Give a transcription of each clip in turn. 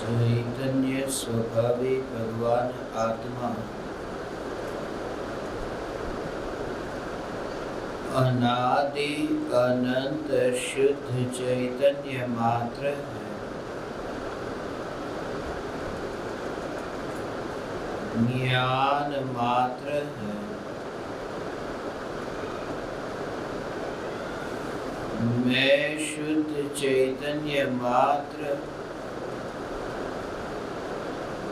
चैतन्य स्वभावी भगवान आत्मा अनादि अनंत शुद्ध चैतन्य मात्र है। ज्ञान मात्र है। मैं शुद्ध चैतन्य मात्र,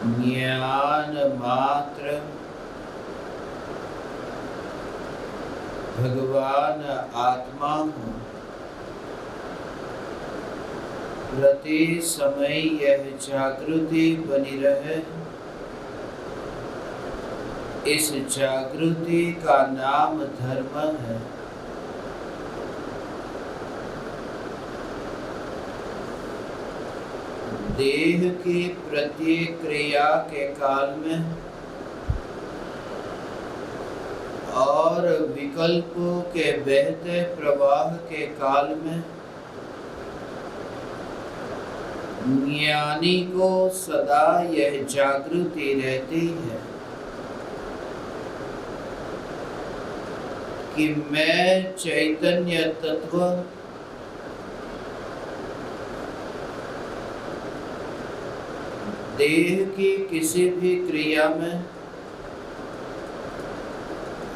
ज्ञान मात्र, भगवान आत्मा हूँ। प्रति समय यह जागृति बनी रहे। इस जागृति का नाम धर्म है। देह की प्रत्येक क्रिया के काल में और विकल्पों के बहते प्रवाह के काल में ज्ञानी को सदा यह जागृति रहती है कि मैं चैतन्य तत्व देह की किसी भी क्रिया में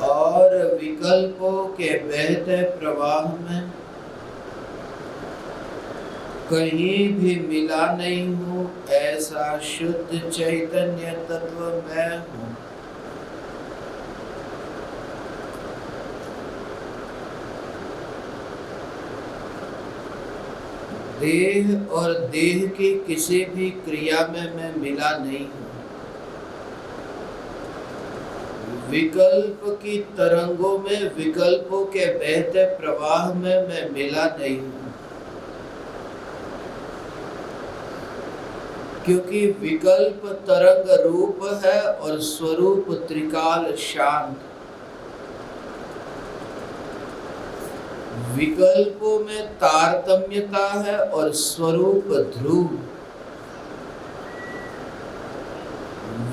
और विकल्पों के बहते प्रवाह में कहीं भी मिला नहीं हूँ। ऐसा शुद्ध चैतन्य तत्व मैं हूँ। देह और देह की किसी भी क्रिया में मैं मिला नहीं हूँ। विकल्प की तरंगों में, विकल्पों के बहते प्रवाह में मैं मिला नहीं हूँ, क्योंकि विकल्प तरंग रूप है और स्वरूप त्रिकाल शांत। विकल्पों में तारतम्यता है और स्वरूप ध्रुव।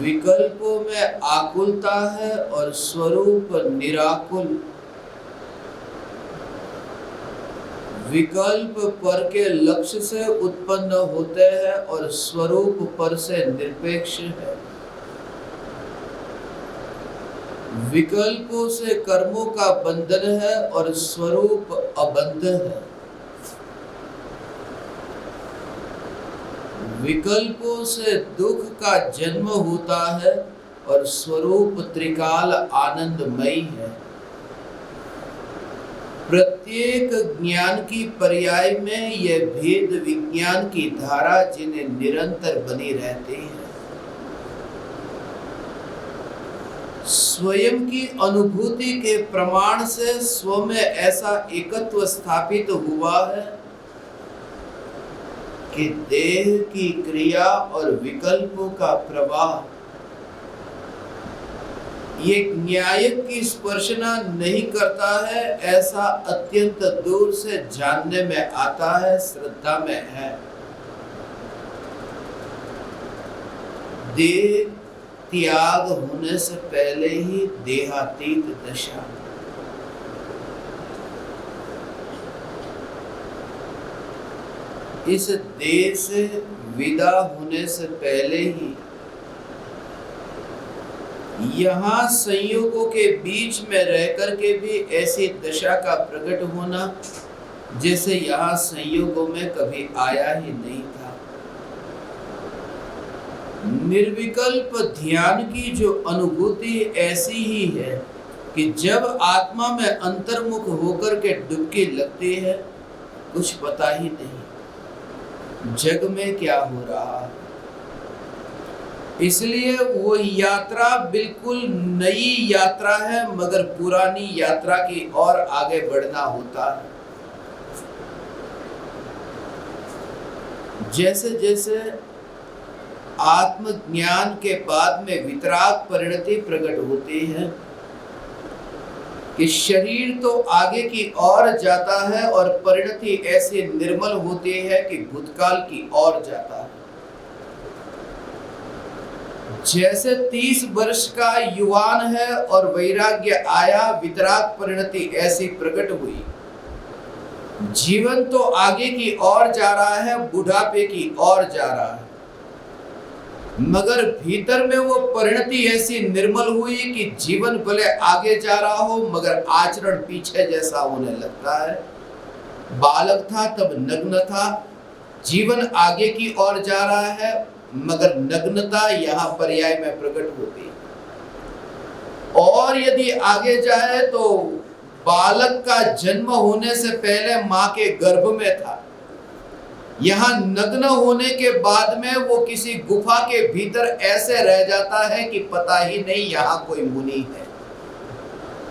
विकल्पों में आकुलता है और स्वरूप निराकुल। विकल्प पर के लक्ष्य से उत्पन्न होते हैं और स्वरूप पर से निरपेक्ष है। विकल्पों से कर्मों का बंधन है और स्वरूप अबंध है। विकल्पों से दुख का जन्म होता है और स्वरूप त्रिकाल आनंदमयी है। प्रत्येक ज्ञान की पर्याय में यह भेद विज्ञान की धारा जिन्हें निरंतर बनी रहती है। स्वयं की अनुभूति के प्रमाण से स्व में ऐसा एकत्व स्थापित हुआ है कि देह की क्रिया और विकल्पों का प्रवाह ये न्यायिक की स्पर्शना नहीं करता है। ऐसा अत्यंत दूर से जानने में आता है, श्रद्धा में है। देह त्याग होने से पहले ही देहातीत दशा। इस देह से विदा होने से पहले ही यहाँ संयोगों के बीच में रहकर के भी ऐसी दशा का प्रकट होना जैसे यहाँ संयोगों में कभी आया ही नहीं था। निर्विकल्प ध्यान की जो अनुभूति ऐसी ही है कि जब आत्मा में अंतर्मुख होकर के डुबकी लगती है, कुछ पता ही नहीं जग में क्या हो रहा है। इसलिए वो यात्रा बिल्कुल नई यात्रा है, मगर पुरानी यात्रा की ओर आगे बढ़ना होता है। जैसे जैसे आत्मज्ञान के बाद में वितराग परिणति प्रकट होती है कि शरीर तो आगे की ओर जाता है और परिणति ऐसे निर्मल होती है कि भूतकाल की ओर जाता है। जैसे 30 वर्ष का युवान है और वैराग्य आया, वितराग परिणति ऐसी प्रकट हुई। जीवन तो आगे की ओर जा रहा है, बुढ़ापे की ओर जा रहा है, मगर भीतर में वो परिणति ऐसी निर्मल हुई कि जीवन भले आगे जा रहा हो मगर आचरण पीछे जैसा होने लगता है। बालक था तब नग्न था, जीवन आगे की ओर जा रहा है मगर नग्नता यहाँ पर्याय में प्रकट होती है। और यदि आगे जाए तो बालक का जन्म होने से पहले मां के गर्भ में था, यहाँ नग्न होने के बाद में वो किसी गुफा के भीतर ऐसे रह जाता है कि पता ही नहीं यहाँ कोई मुनि है,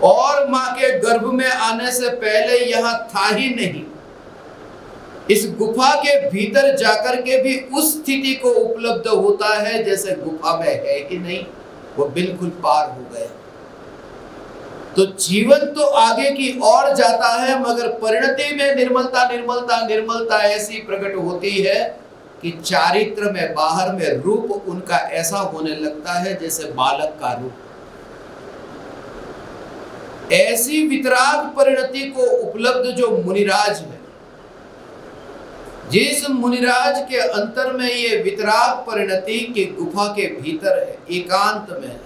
और मां के गर्भ में आने से पहले यहाँ था ही नहीं। इस गुफा के भीतर जाकर के भी उस स्थिति को उपलब्ध होता है जैसे गुफा में है ही नहीं, वो बिल्कुल पार हो गए। तो जीवन तो आगे की ओर जाता है मगर परिणति में निर्मलता निर्मलता निर्मलता ऐसी प्रकट होती है कि चारित्र में, बाहर में रूप उनका ऐसा होने लगता है जैसे बालक का रूप। ऐसी वितराग परिणति को उपलब्ध जो मुनिराज है, जिस मुनिराज के अंतर में ये वितराग परिणति की गुफा के भीतर है, एकांत में है,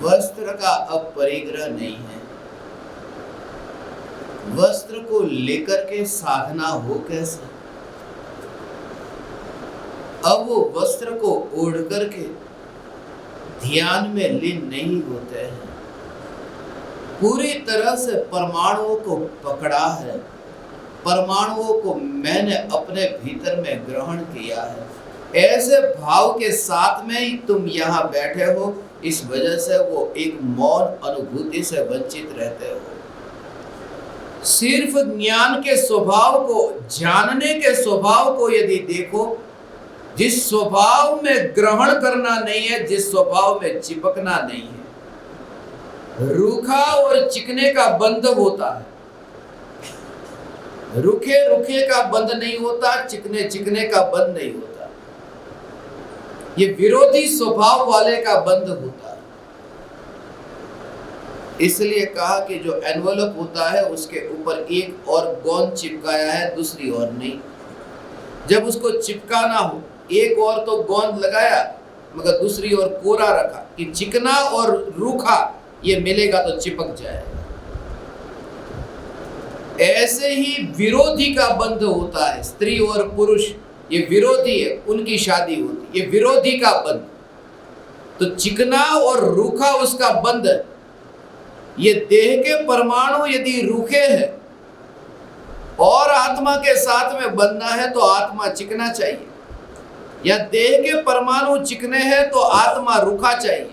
वस्त्र का अब परिग्रह नहीं है। वस्त्र को लेकर के साधना हो कैसे? अब वो वस्त्र को ओढ़ करके ध्यान में लीन नहीं होते हैं। पूरी तरह से परमाणुओं को पकड़ा है, परमाणुओं को मैंने अपने भीतर में ग्रहण किया है। ऐसे भाव के साथ में ही तुम यहाँ बैठे हो, इस वजह से वो एक मौन अनुभूति से वंचित रहते हो। सिर्फ ज्ञान के स्वभाव को, जानने के स्वभाव को यदि देखो, जिस स्वभाव में ग्रहण करना नहीं है, जिस स्वभाव में चिपकना नहीं है, रूखा और चिकने का बंध होता है, रुखे रुखे का बंध नहीं होता, चिकने चिकने का बंध नहीं होता। ये विरोधी स्वभाव वाले का बंध होता है। इसलिए कहा कि जो एनवलप होता है उसके ऊपर एक और गोंद चिपकाया है, दूसरी ओर नहीं। जब उसको चिपकाना हो, एक और तो गोंद लगाया मगर दूसरी ओर कोरा रखा कि चिकना और रूखा ये मिलेगा तो चिपक जाएगा। ऐसे ही विरोधी का बंध होता है। स्त्री और पुरुष ये विरोधी है, उनकी शादी होती, ये विरोधी का बंध। तो चिकना और रूखा उसका बंध। ये देह के परमाणु यदि रूखे हैं और आत्मा के साथ में बंधना है तो आत्मा चिकना चाहिए, या देह के परमाणु चिकने हैं तो आत्मा रूखा चाहिए।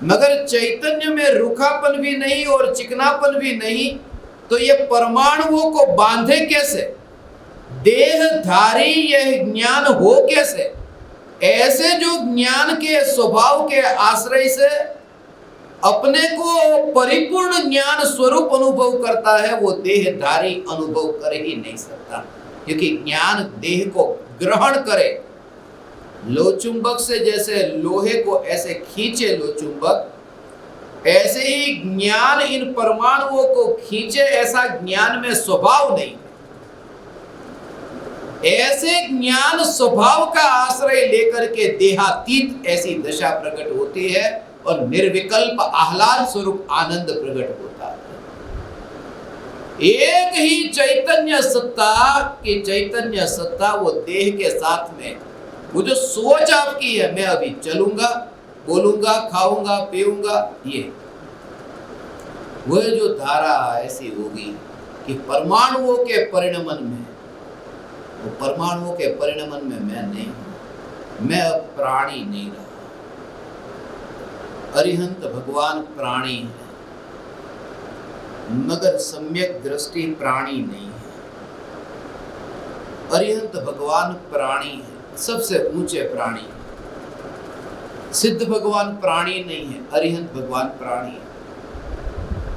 मगर चैतन्य में रूखापन भी नहीं और चिकनापन भी नहीं, तो ये परमाणुओं को बांधे कैसे? देहधारी यह ज्ञान हो कैसे? ऐसे जो ज्ञान के स्वभाव के आश्रय से अपने को परिपूर्ण ज्ञान स्वरूप अनुभव करता है, वो देहधारी अनुभव कर ही नहीं सकता, क्योंकि ज्ञान देह को ग्रहण करे। लोचुंबक से जैसे लोहे को ऐसे खींचे लोचुंबक, ऐसे ही ज्ञान इन परमाणुओं को खींचे, ऐसा ज्ञान में स्वभाव नहीं। ऐसे ज्ञान स्वभाव का आश्रय लेकर के देहातीत ऐसी दशा प्रकट होती है और निर्विकल्प आह्लाद स्वरूप आनंद प्रकट होता है। एक ही चैतन्य सत्ता की चैतन्य सत्ता वो देह के साथ में, वो जो सोच आपकी है, मैं अभी चलूंगा, बोलूंगा, खाऊंगा, पीऊंगा, ये वह जो धारा ऐसी होगी कि परमाणुओं के परिणमन में, वो परमाणुओं के परिणमन में मैं नहीं हूं, मैं अब प्राणी नहीं रहा। अरिहंत भगवान प्राणी है मगर सम्यक दृष्टि प्राणी नहीं है। अरिहंत भगवान प्राणी है, सबसे ऊंचे प्राणी। सिद्ध भगवान प्राणी नहीं है, अरिहंत भगवान प्राणी है,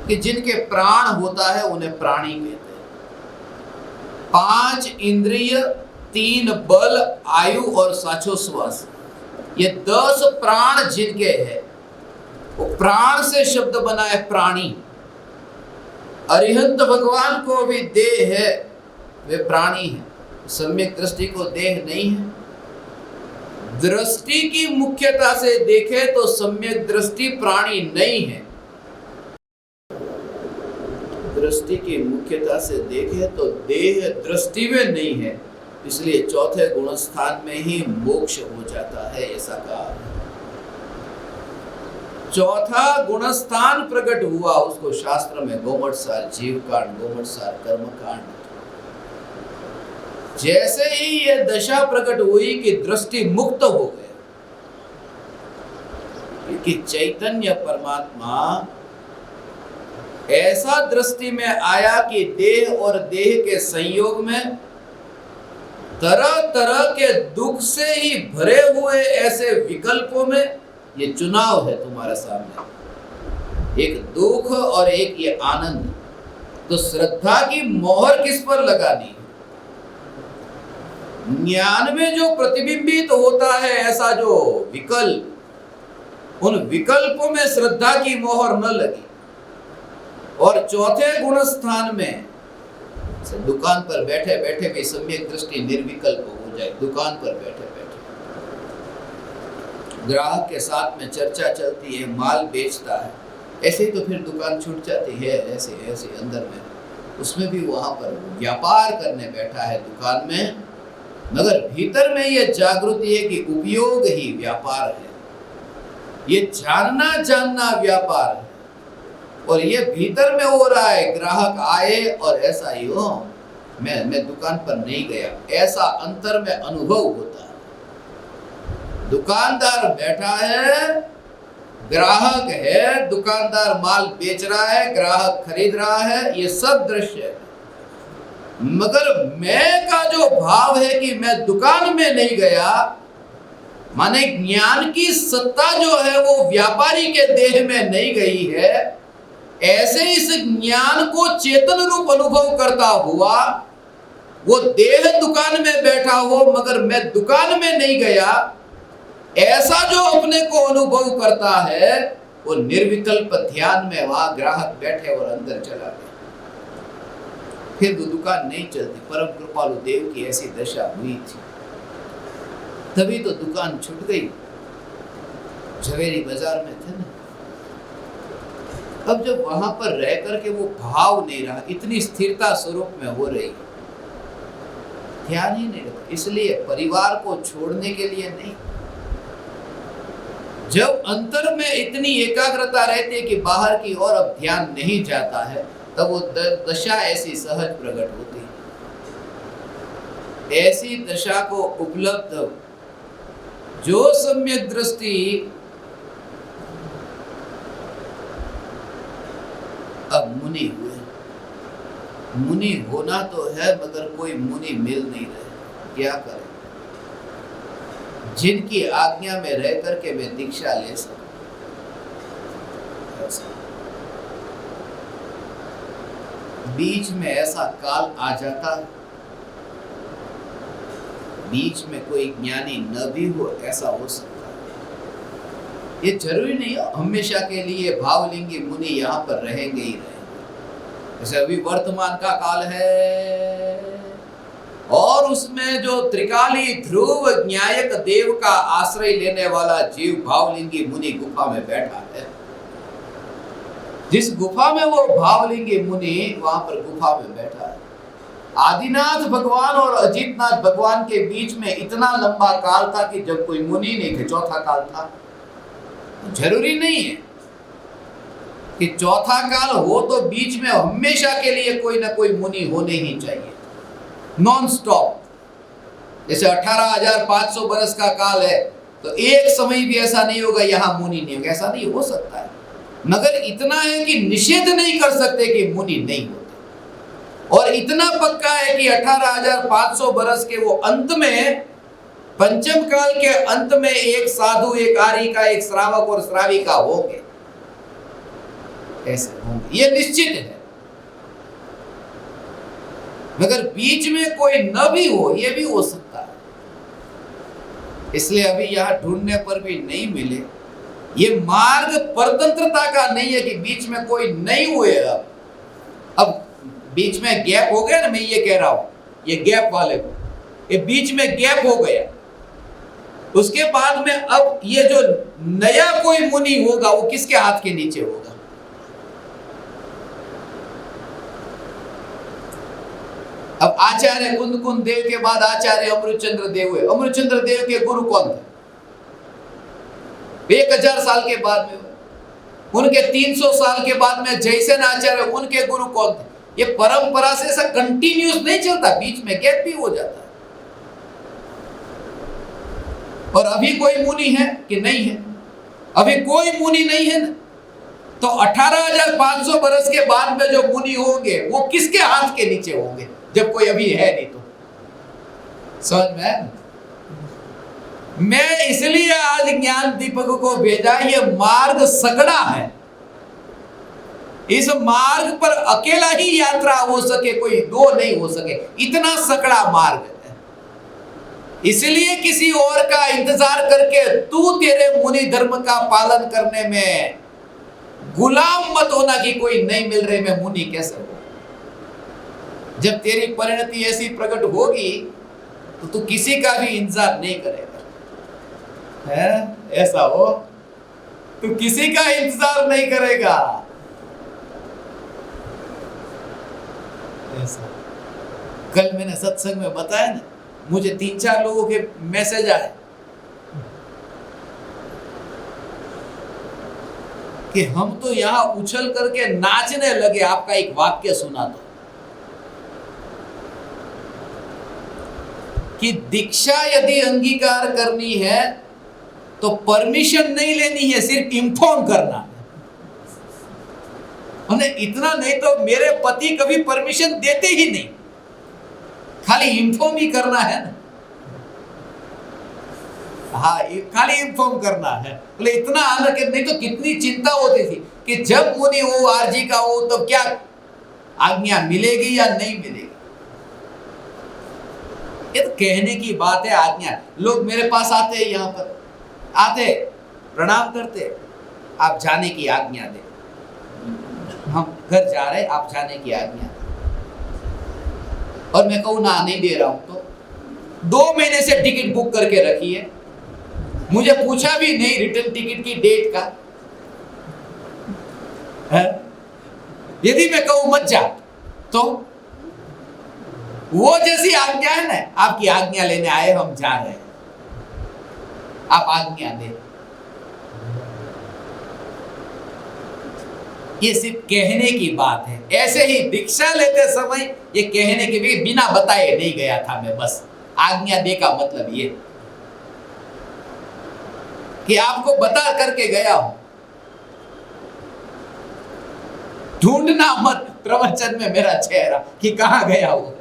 कि जिनके प्राण होता है उन्हें प्राणी कहते हैं। 5 इंद्रिय 3 बल, आयु और साचोश्वास, ये 10 प्राण जिनके हैं, वो प्राण से शब्द बना है प्राणी। अरिहंत भगवान को भी देह है, वे प्राणी हैं। सम्यक दृष्टि को देह नहीं है। दृष्टि की मुख्यता से देखें तो सम्यक दृष्टि प्राणी नहीं है। दृष्टि की मुख्यता से देखें तो देह दृष्टि में नहीं है, इसलिए चौथे गुण स्थान में ही मोक्ष हो जाता है, ऐसा कहा। चौथा गुण स्थान प्रकट हुआ, उसको शास्त्र में गोमटसार जीव कांड, गोमटसार कर्म कांड। जैसे ही यह दशा प्रकट हुई कि दृष्टि मुक्त हो गए, क्योंकि चैतन्य परमात्मा ऐसा दृष्टि में आया कि देह और देह के संयोग में तरह तरह के दुख से ही भरे हुए ऐसे विकल्पों में ये चुनाव है तुम्हारे सामने, एक दुख और एक ये आनंद। तो श्रद्धा की मोहर किस पर लगानी? ज्ञान में जो प्रतिबिंबित होता है ऐसा जो विकल्प, उन विकल्पों में श्रद्धा की मोहर न लगी। और चौथे गुण स्थान में दुकान पर बैठे बैठे भी सम्यक दृष्टि निर्विकल्प हो जाए। दुकान पर बैठे बैठे ग्राहक के साथ में चर्चा चलती है, माल बेचता है, ऐसे ही तो फिर दुकान छूट जाती है, ऐसे ऐसे अंदर में, उसमें भी वहां पर व्यापार करने बैठा है दुकान में, मगर भीतर में यह जागृति है कि उपयोग ही व्यापार है, ये जानना व्यापार है। और ये भीतर में हो रहा है, ग्राहक आए और ऐसा ही हो, मैं दुकान पर नहीं गया, ऐसा अंतर में अनुभव होता है। दुकानदार बैठा है, ग्राहक है, दुकानदार माल बेच रहा है, ग्राहक खरीद रहा है, ये सब दृश्य है। मगर मैं का जो भाव है कि मैं दुकान में नहीं गया, माने ज्ञान की सत्ता जो है वो व्यापारी के देह में नहीं गई है, ऐसे इस ज्ञान को चेतन रूप अनुभव करता हुआ वो देह दुकान में बैठा हो मगर मैं दुकान में नहीं गया, ऐसा जो अपने को अनुभव करता है वो निर्विकल्प ध्यान में वहां ग्राहक बैठे और अंदर चला गया। फिर वो दुकान नहीं चलती। परम कृपालु देव की ऐसी दशा हुई थी, तभी तो दुकान छूट गई। झवेरी बाजार में थे ना, अब जब वहां पर रह करके वो भाव नहीं रहा, इतनी स्थिरता स्वरूप में हो रही, ध्यान ही नहीं रहा। इसलिए परिवार को छोड़ने के लिए नहीं, जब अंतर में इतनी एकाग्रता रहती है कि बाहर की ओर अब ध्यान नहीं जाता है, तब वो दशा ऐसी सहज प्रकट होती है। ऐसी दशा को उपलब्ध जो सम्यक दृष्टि अब मुनि हुए। मुनि होना तो है मगर कोई मुनि मिल नहीं रहे, क्या करें? जिनकी आज्ञा में रह करके मैं दीक्षा ले सकूं, बीच में ऐसा काल आ जाता, बीच में कोई ज्ञानी न भी हो, ऐसा हो सकता है। ये जरूरी नहीं है हमेशा के लिए भावलिंगी मुनि यहाँ पर रहेंगे ही रहेंगे। जैसे अभी वर्तमान का काल है और उसमें जो त्रिकाली ध्रुव न्यायक देव का आश्रय लेने वाला जीव भावलिंगी मुनि गुफा में बैठा है। जिस गुफा में वो भावलिंगी मुनि वहां पर गुफा में बैठा है। आदिनाथ भगवान और अजितनाथ भगवान के बीच में इतना लंबा काल था कि जब कोई मुनि नहीं थे, चौथा काल था। जरूरी नहीं है कि चौथा काल हो तो बीच में हमेशा के लिए कोई ना कोई मुनि होने ही चाहिए, नॉन स्टॉप। जैसे 18,500 बरस का काल है तो एक समय भी ऐसा नहीं होगा यहाँ मुनि नहीं होगा, ऐसा नहीं हो सकता है। मगर इतना है कि निषेध नहीं कर सकते कि मुनि नहीं होते। और इतना पक्का है कि 18,500 बरस के वो अंत में, पंचम काल के अंत में एक साधु, एक आर्यिका, एक श्रावक और श्राविका होंगे, ऐसे होंगे, ये निश्चित है। मगर बीच में कोई न भी हो, ये भी हो सकता है। इसलिए अभी यहां ढूंढने पर भी नहीं मिले। ये मार्ग परतंत्रता का नहीं है कि बीच में कोई नहीं हुए। अब बीच में गैप हो गया ना, मैं ये कह रहा हूं, ये गैप वाले को, ये बीच में गैप हो गया, उसके बाद में अब ये जो नया कोई मुनि होगा वो किसके हाथ के नीचे होगा? अब आचार्य कुंद देव के बाद आचार्य अमृतचंद्र देव हुए। अमृतचंद्र देव के गुरु कौन थे? 1000 साल के बाद में। उनके 300 साल के बाद में जयसेन आचार्य, उनके गुरु कौन थे? ये परंपरा से ऐसा कंटिन्यूस नहीं चलता, बीच में गैप भी हो जाता है। और अभी कोई मुनि है कि नहीं है? अभी कोई मुनि नहीं है ना। तो 18,500 वर्ष के बाद में जो मुनि होंगे वो किसके हाथ के नीचे होंगे, जब कोई अभी है नहीं? तो समझ में? मैं इसलिए आज ज्ञान दीपक को भेजा, ये मार्ग सकड़ा है। इस मार्ग पर अकेला ही यात्रा हो सके, कोई दो नहीं हो सके, इतना सकड़ा मार्ग है। इसलिए किसी और का इंतजार करके तू तेरे मुनि धर्म का पालन करने में गुलाम मत होना कि कोई नहीं मिल रहे, मैं मुनि कैसे हो। जब तेरी परिणति ऐसी प्रकट होगी तो तू किसी का भी इंतजार नहीं करेगा, है? ऐसा हो, तू किसी का इंतजार नहीं करेगा। ऐसा कल मैंने सत्संग में बताया ना, मुझे 3-4 लोगों के मैसेज आए कि हम तो यहां उछल करके नाचने लगे, आपका एक वाक्य सुना तो, कि दीक्षा यदि अंगीकार करनी है तो परमिशन नहीं लेनी है, सिर्फ इन्फॉर्म करना है। इतना नहीं तो मेरे पति कभी परमिशन देते ही नहीं, खाली इन्फॉर्म ही करना है ना। हाँ, खाली इन्फॉर्म करना है। बोले इतना आनंद, नहीं तो कितनी चिंता होती थी कि जब मुनि हो, आरजी का हो, तो क्या आज्ञा मिलेगी या नहीं मिलेगी। ये तो कहने की बात है। आज्ञा, लोग मेरे पास आते हैं, यहाँ पर आते, प्रणाम करते, आप जाने की आज्ञा दे, हम घर जा रहे, आप जाने की आज्ञा। और मैं कहूँ ना, नहीं दे रहा हूं तो 2 महीने से टिकट बुक करके रखी है, मुझे पूछा भी नहीं रिटर्न टिकट की डेट का, है? यदि मैं कहूं मत जा तो वो जैसी आज्ञा है ना, आपकी आज्ञा लेने आए, हम जा रहे हैं, आप आज्ञा दे। ये सिर्फ कहने की बात है। ऐसे ही दीक्षा लेते समय ये कहने के भी बिना बताए नहीं गया था मैं, बस आज्ञा दे का मतलब ये कि आपको बता करके गया हूं। ढूंढना मत प्रवचन में मेरा चेहरा कि कहां गया हो।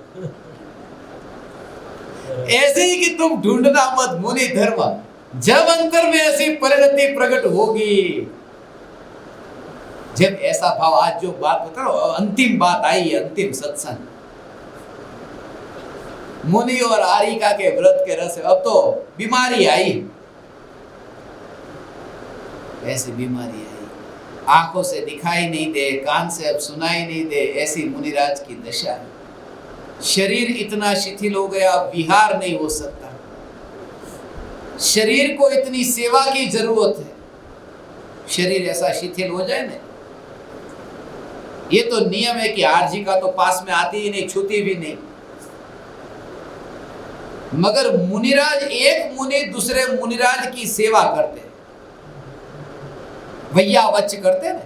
ऐसे ही कि तुम ढूंढना मत मुनि धर्म, जब अंतर में ऐसी परिणति प्रकट होगी, जब ऐसा भाव, आज जो बात बता रहा हूं, अंतिम बात आई, अंतिम सत्संग, मुनि और आरिका के व्रत के रस। अब तो बीमारी आई, ऐसी बीमारी आई, आंखों से दिखाई नहीं दे, कान से अब सुनाई नहीं दे, ऐसी मुनिराज की दशा है। शरीर इतना शिथिल हो गया, विहार नहीं हो सकता। शरीर को इतनी सेवा की जरूरत है, शरीर ऐसा शिथिल हो जाए ना। ये तो नियम है कि आरजी का तो पास में आती ही नहीं, छूती भी नहीं, मगर मुनिराज, एक मुनि दूसरे मुनिराज की सेवा करते, भैया वच करते ना।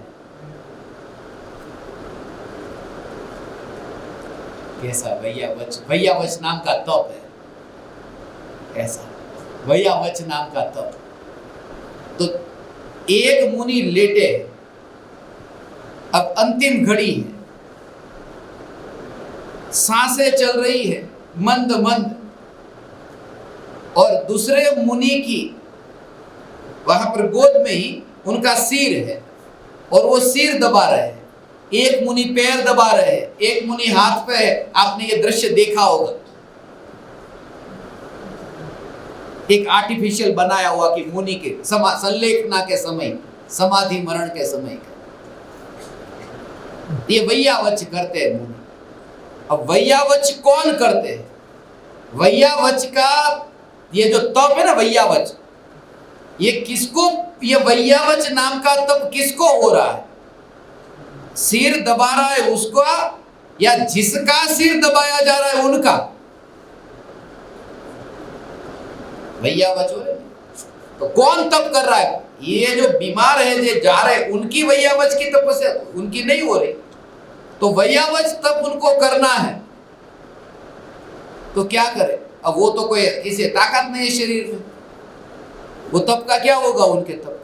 कैसा भैया वच? भैया वच नाम का तप है, ऐसा भैया वच नाम का तप। तो एक मुनि लेटे, अब अंतिम घड़ी है, सांसें चल रही है मंद मंद, और दूसरे मुनि की वहां पर गोद में ही उनका सिर है, और वो सिर दबा रहे हैं, एक मुनि पैर दबा रहे हैं, एक मुनि हाथ पे है। आपने ये दृश्य देखा होगा, एक आर्टिफिशियल बनाया हुआ कि मुनि के संलेखना के समय, समाधि मरण के समय का ये वैयावच करते हैं मुनि। अब वैयावच कौन करते हैं? वैयावच का ये जो तप है ना, वैयावच, ये किसको, ये वैयावच नाम का तप किसको हो रहा है? सिर दबा रहा है उसका, या जिसका सिर दबाया जा रहा है उनका? वैयावच हो रहे। तो कौन तप कर रहा है? ये जो बीमार है, जो जा रहे हैं, उनकी वैयावच की तपस्या उनकी नहीं हो रही। तो वैयावच तप उनको करना है, तो क्या करे? अब वो तो कोई किसी ताकत नहीं है शरीर में, वो तप का क्या होगा उनके तप?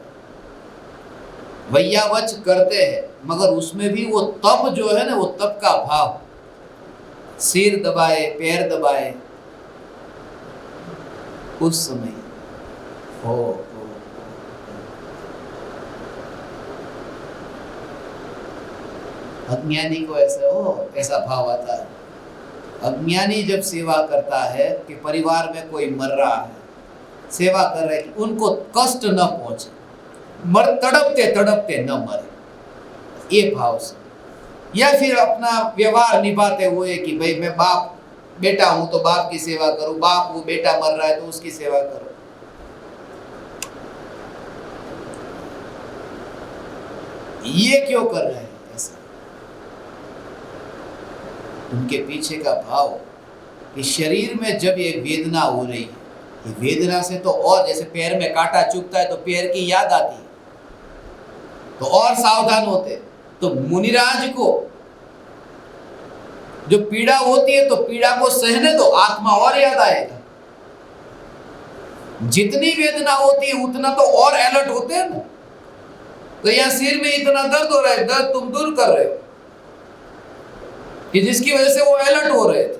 वैयावच करते हैं, मगर उसमें भी वो तप जो है ना, वो तप का भाव, सिर दबाए, पैर दबाए, उस समय हो। अज्ञानी को ऐसा भाव आता है। अज्ञानी जब सेवा करता है कि परिवार में कोई मर रहा है, सेवा कर रहे कि उनको कष्ट न पहुंचे, तड़पते तड़पते न मरे, ये भाव से, या फिर अपना व्यवहार निभाते हुए कि भाई मैं बाप बेटा हूं तो बाप की सेवा करूं, बाप वो बेटा मर रहा है तो उसकी सेवा करो। ये क्यों कर रहे हैं ऐसा? उनके पीछे का भाव कि शरीर में जब ये वेदना हो रही है, ये वेदना से तो और, जैसे पैर में कांटा चुभता है तो पैर की याद आती है, तो और सावधान होते। तो मुनिराज को जो पीड़ा होती है तो पीड़ा को सहने दो, आत्मा और याद आएगा। जितनी वेदना होती है उतना तो और अलर्ट होते हैं ना। तो यहां सिर में इतना दर्द हो रहा है, दर्द तुम दूर कर रहे हो कि जिसकी वजह से वो अलर्ट हो रहे थे।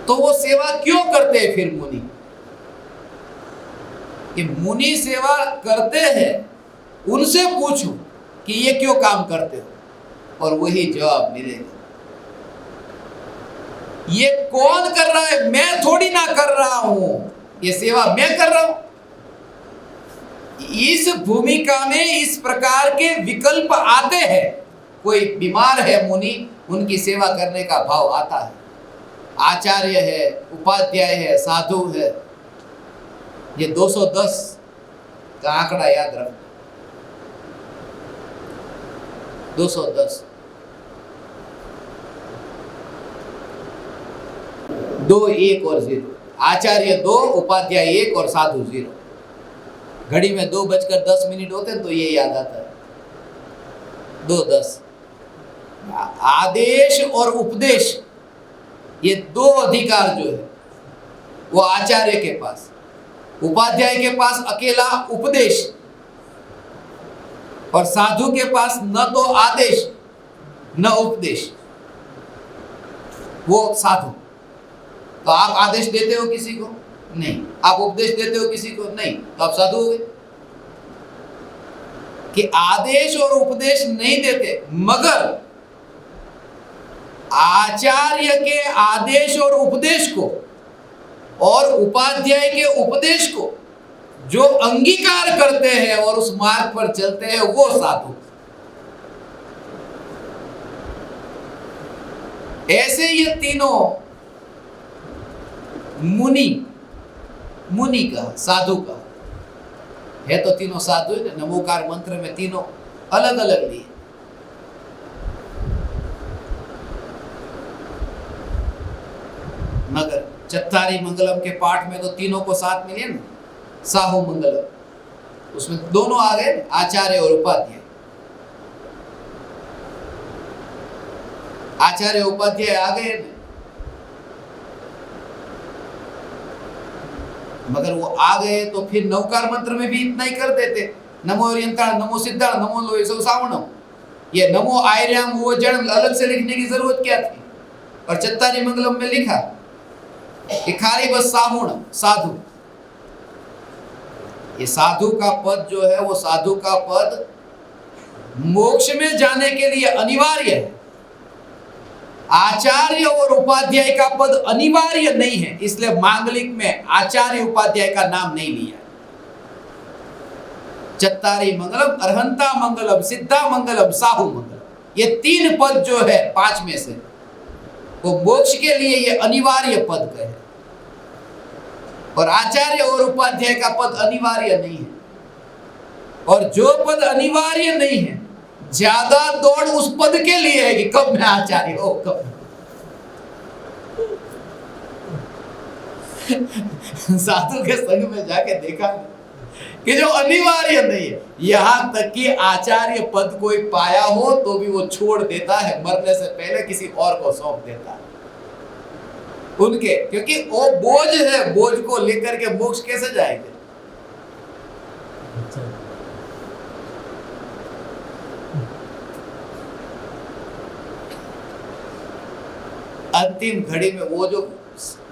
तो वो सेवा क्यों करते हैं फिर मुनि? कि मुनि सेवा करते हैं, उनसे पूछो कि ये क्यों काम करते हो, और वही जवाब मिलेगा। ये कौन कर रहा है? मैं थोड़ी ना कर रहा हूं, ये सेवा मैं कर रहा हूं। इस भूमिका में इस प्रकार के विकल्प आते हैं। कोई बीमार है मुनि, उनकी सेवा करने का भाव आता है। आचार्य है, उपाध्याय है, साधु है, ये 210 का आंकड़ा याद रखना। 210, 2 1 और 0, आचार्य 2, उपाध्याय 1 और साधु 0। घड़ी में 2:10 होते हैं तो ये याद आता है 2:10। आदेश और उपदेश, ये 2 अधिकार जो है वो आचार्य के पास, उपाध्याय के पास अकेला उपदेश, और साधु के पास न तो आदेश न उपदेश, वो साधु। तो आप आदेश देते हो किसी को? नहीं। आप उपदेश देते हो किसी को? नहीं। तो आप साधु हो गए कि आदेश और उपदेश नहीं देते, मगर आचार्य के आदेश और उपदेश को और उपाध्याय के उपदेश को जो अंगीकार करते हैं और उस मार्ग पर चलते हैं, वो साधु। ऐसे ये तीनों मुनि का, साधु का है, तो तीनों साधु है। नमोकार मंत्र में तीनों अलग अलग लिए, मगर चत्तारी मंगलम के पाठ में तो तीनों को साथ मिले ना, साहु मंगलम, उसमें दोनों आ गए, आचार्य और उपाध्याय। आचार्य उपाध्याय आ गए, मगर वो आ गए तो फिर नवकार मंत्र में भी इतना ही कर देते। नमो ओरियंताण, नमो सिद्धाण, नमो लोयसो सावणम। ये नमो आयर्याम वो जड़ अलग से लिखने की जरूरत क्या थी? और चत्तारी मंगलम में लिखा कि खाली बस साहुण, साधु। ये साधु का पद जो है, वो साधु का पद मोक्ष में जाने के लिए अनिवार्य है। आचार्य और उपाध्याय का पद अनिवार्य नहीं है, इसलिए मांगलिक में आचार्य उपाध्याय का नाम नहीं लिया। चत्तारी मंगलम, अरहंता मंगलम, सिद्धा मंगलम, साहु मंगलम, ये 3 पद जो है 5 में से, वो मोक्ष के लिए ये अनिवार्य पद है। और आचार्य और उपाध्याय का पद अनिवार्य नहीं है। और जो पद अनिवार्य नहीं है, ज्यादा दौड़ उस पद के लिए है कि कब मैं आचार्य हो, कब। साधु के संग में जाके देखा कि जो अनिवार्य नहीं है, यहां तक कि आचार्य पद कोई पाया हो तो भी वो छोड़ देता है, मरने से पहले किसी और को सौंप देता है उनके, क्योंकि वो बोझ है, बोझ को लेकर के मोक्ष कैसे जाएंगे। अंतिम घड़ी में वो जो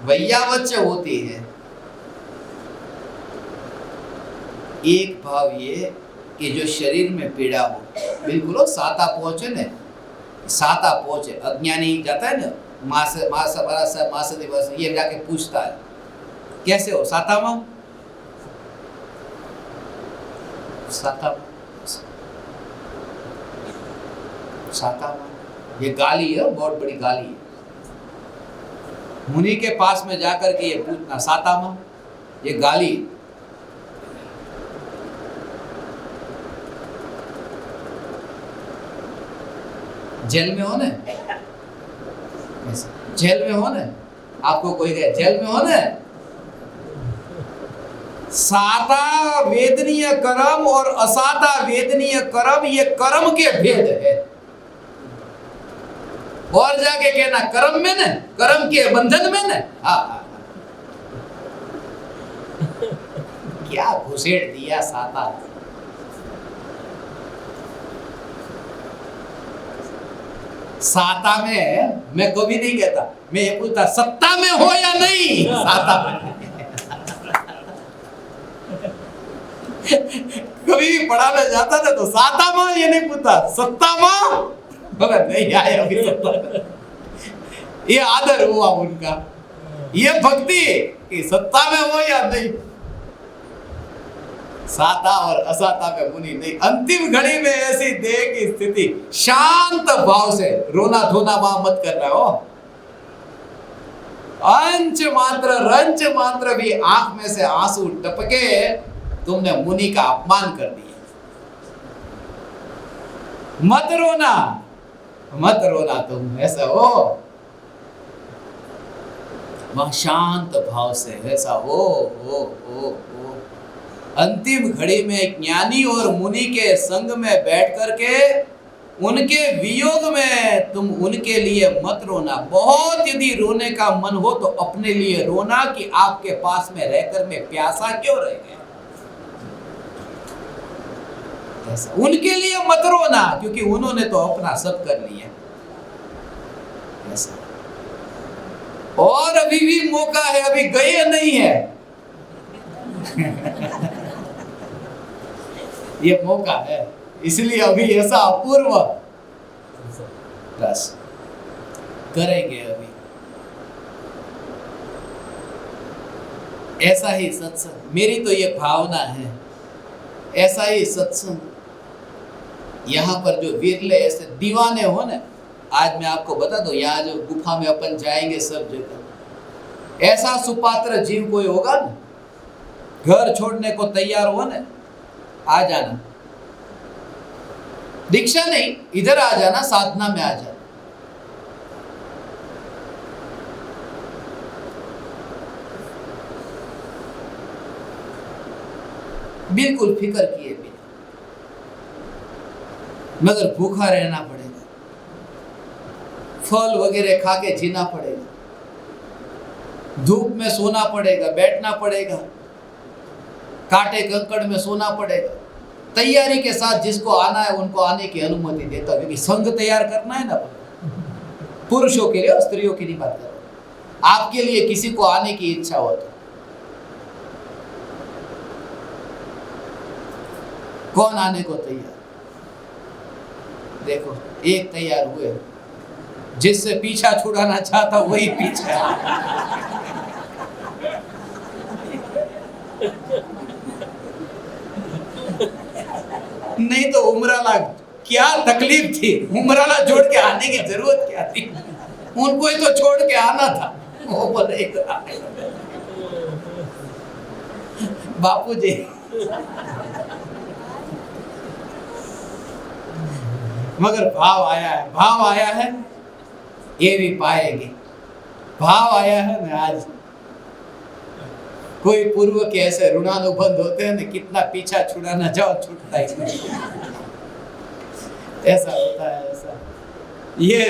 वैयावच्च होती है, एक भाव ये कि जो शरीर में पीड़ा हो, बिल्कुल साता पहुंचे न, साता पहुंचे। अज्ञानी जाता है ना मास दिवस, ये जाके पूछता है कैसे हो साता मां, साता मां, ये गाली है, बहुत बड़ी गाली है। मुनि के पास में जाकर के ये पूछना साता मां, ये गाली। जेल में हो ना, जेल में हो ना, आपको कोई कहे जेल में हो ना, साता वेदनीय कर्म और असाता वेदनीय कर्म, ये कर्म के भेद है। और जाके कहना कर्म में न, कर्म के बंधन में न। क्या घुसेड़ दिया साता। साता में मैं कभी नहीं कहता, मैं ये पूछता सत्ता में हो या नहीं, साता में। कभी भी पढ़ाने जाता था तो साता मां ये नहीं पूछता, सत्ता मां, मगर नहीं आए अभी सत्ता। ये आदर हुआ उनका, ये भक्ति कि सत्ता में हो या नहीं। साता और असाता में मुनि नहीं। अंतिम घड़ी में ऐसी देह की स्थिति, शांत भाव से रोना धोना वहां मत करना हो। अंश मात्र रंच मात्र भी आंख में से आंसू टपके, तुमने मुनि का अपमान कर दिया। मत रोना, मत रोना तुम, ऐसा हो वह शांत भाव से, ऐसा हो। अंतिम घड़ी में ज्ञानी और मुनि के संग में बैठ करके उनके वियोग में तुम उनके लिए मत रोना। बहुत यदि रोने का मन हो तो अपने लिए रोना कि आपके पास में रहकर मैं प्यासा क्यों रह गया। उनके लिए मत रोना, क्योंकि उन्होंने तो अपना सब कर लिया। ऐसा और अभी भी मौका है, अभी गए नहीं है। ये मौका है, इसलिए अभी ऐसा अपूर्व रस करेंगे। अभी ऐसा ही सत्संग, मेरी तो ये भावना है, ऐसा ही सत्संग यहाँ पर जो विरले ऐसे दीवाने हो ना। आज मैं आपको बता दूं, यहाँ जो गुफा में अपन जाएंगे सब जगह, ऐसा सुपात्र जीव कोई होगा ना, घर छोड़ने को तैयार हो ना, आ जाना। दीक्षा नहीं, इधर आ जाना, साधना में आ जाना। बिल्कुल फिक्र किए बिना, मगर भूखा रहना पड़ेगा, फल वगैरह खा के जीना पड़ेगा, धूप में सोना पड़ेगा, बैठना पड़ेगा, कांटे कंकड़ में सोना पड़ेगा। तैयारी के साथ जिसको आना है उनको आने की अनुमति देता, क्योंकि संघ तैयार करना है ना, पुरुषों के लिए और स्त्रियों की नहीं बात कर रहा। आपके लिए किसी को आने की इच्छा हो तो कौन आने को तैयार? देखो एक तैयार हुए, जिससे पीछा छुड़ाना चाहता वही पीछा। नहीं तो उमराला क्या तकलीफ थी, उमराला छोड़ के आने की जरूरत क्या थी, उनको ही तो छोड़ के आना था। वो बोले बापू जी मगर भाव आया है, भाव आया है, ये भी पाएंगे। भाव आया है ना, आज कोई पूर्व के ऐसे ऋणानुबंध होते हैं ना, कितना पीछा छुड़ाना जाओ छूटता ही नहीं। ऐसा होता है, ऐसा ये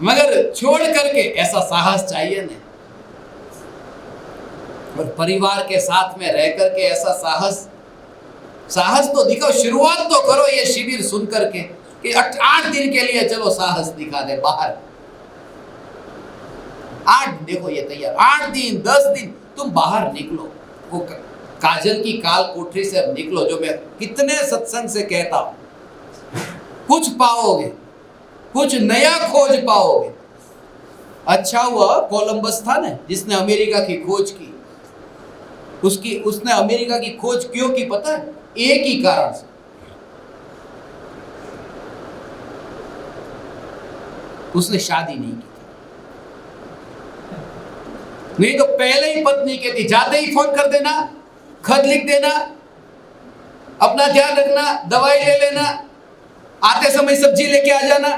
मगर छोड़ करके ऐसा साहस चाहिए ना, और परिवार के साथ में रह करके ऐसा साहस तो दिखाओ। शुरुआत तो करो ये शिविर सुन करके कि 8 दिन के लिए चलो साहस दिखा दे बाहर। 8 देखो ये तैयार, 8 दिन 10 दिन तुम बाहर निकलो, वो काजल की काल कोठरी से अब निकलो, जो मैं कितने सत्संग से कहता हूं। कुछ पाओगे, कुछ नया खोज पाओगे। अच्छा हुआ कोलंबस था ना, जिसने अमेरिका की खोज की, उसने अमेरिका की खोज क्यों की पता है? एक ही कारण से, उसने शादी नहीं की। नहीं तो पहले ही पत्नी कहती, जाते ही फोन कर देना, खत लिख देना, अपना ध्यान रखना, दवाई ले लेना, आते समय सब्जी लेके आ जाना,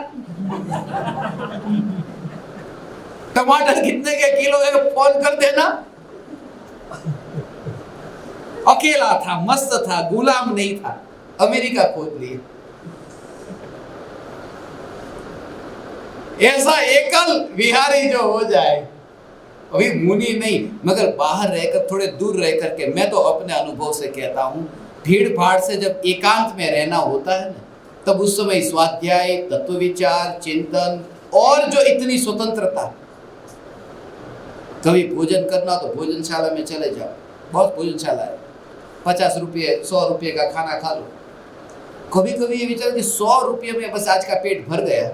टमाटर कितने के किलो है फोन कर देना। अकेला था, मस्त था, गुलाम नहीं था, अमेरिका खोज लिए। ऐसा एकल विहारी जो हो जाए, अभी मुनि नहीं मगर बाहर रहकर, थोड़े दूर रह करके, मैं तो अपने अनुभव से कहता हूं, भीड़ भाड़ से जब एकांत में रहना होता है ना, तब उस समय स्वाध्याय, तत्व विचार, चिंतन और जो इतनी स्वतंत्रता। कभी भोजन करना तो भोजनशाला में चले जाओ, बहुत भोजनशाला है, 50 रुपये 100 रुपये का खाना खा लो। कभी कभी ये विचार कि 100 रुपये में बस आज का पेट भर गया।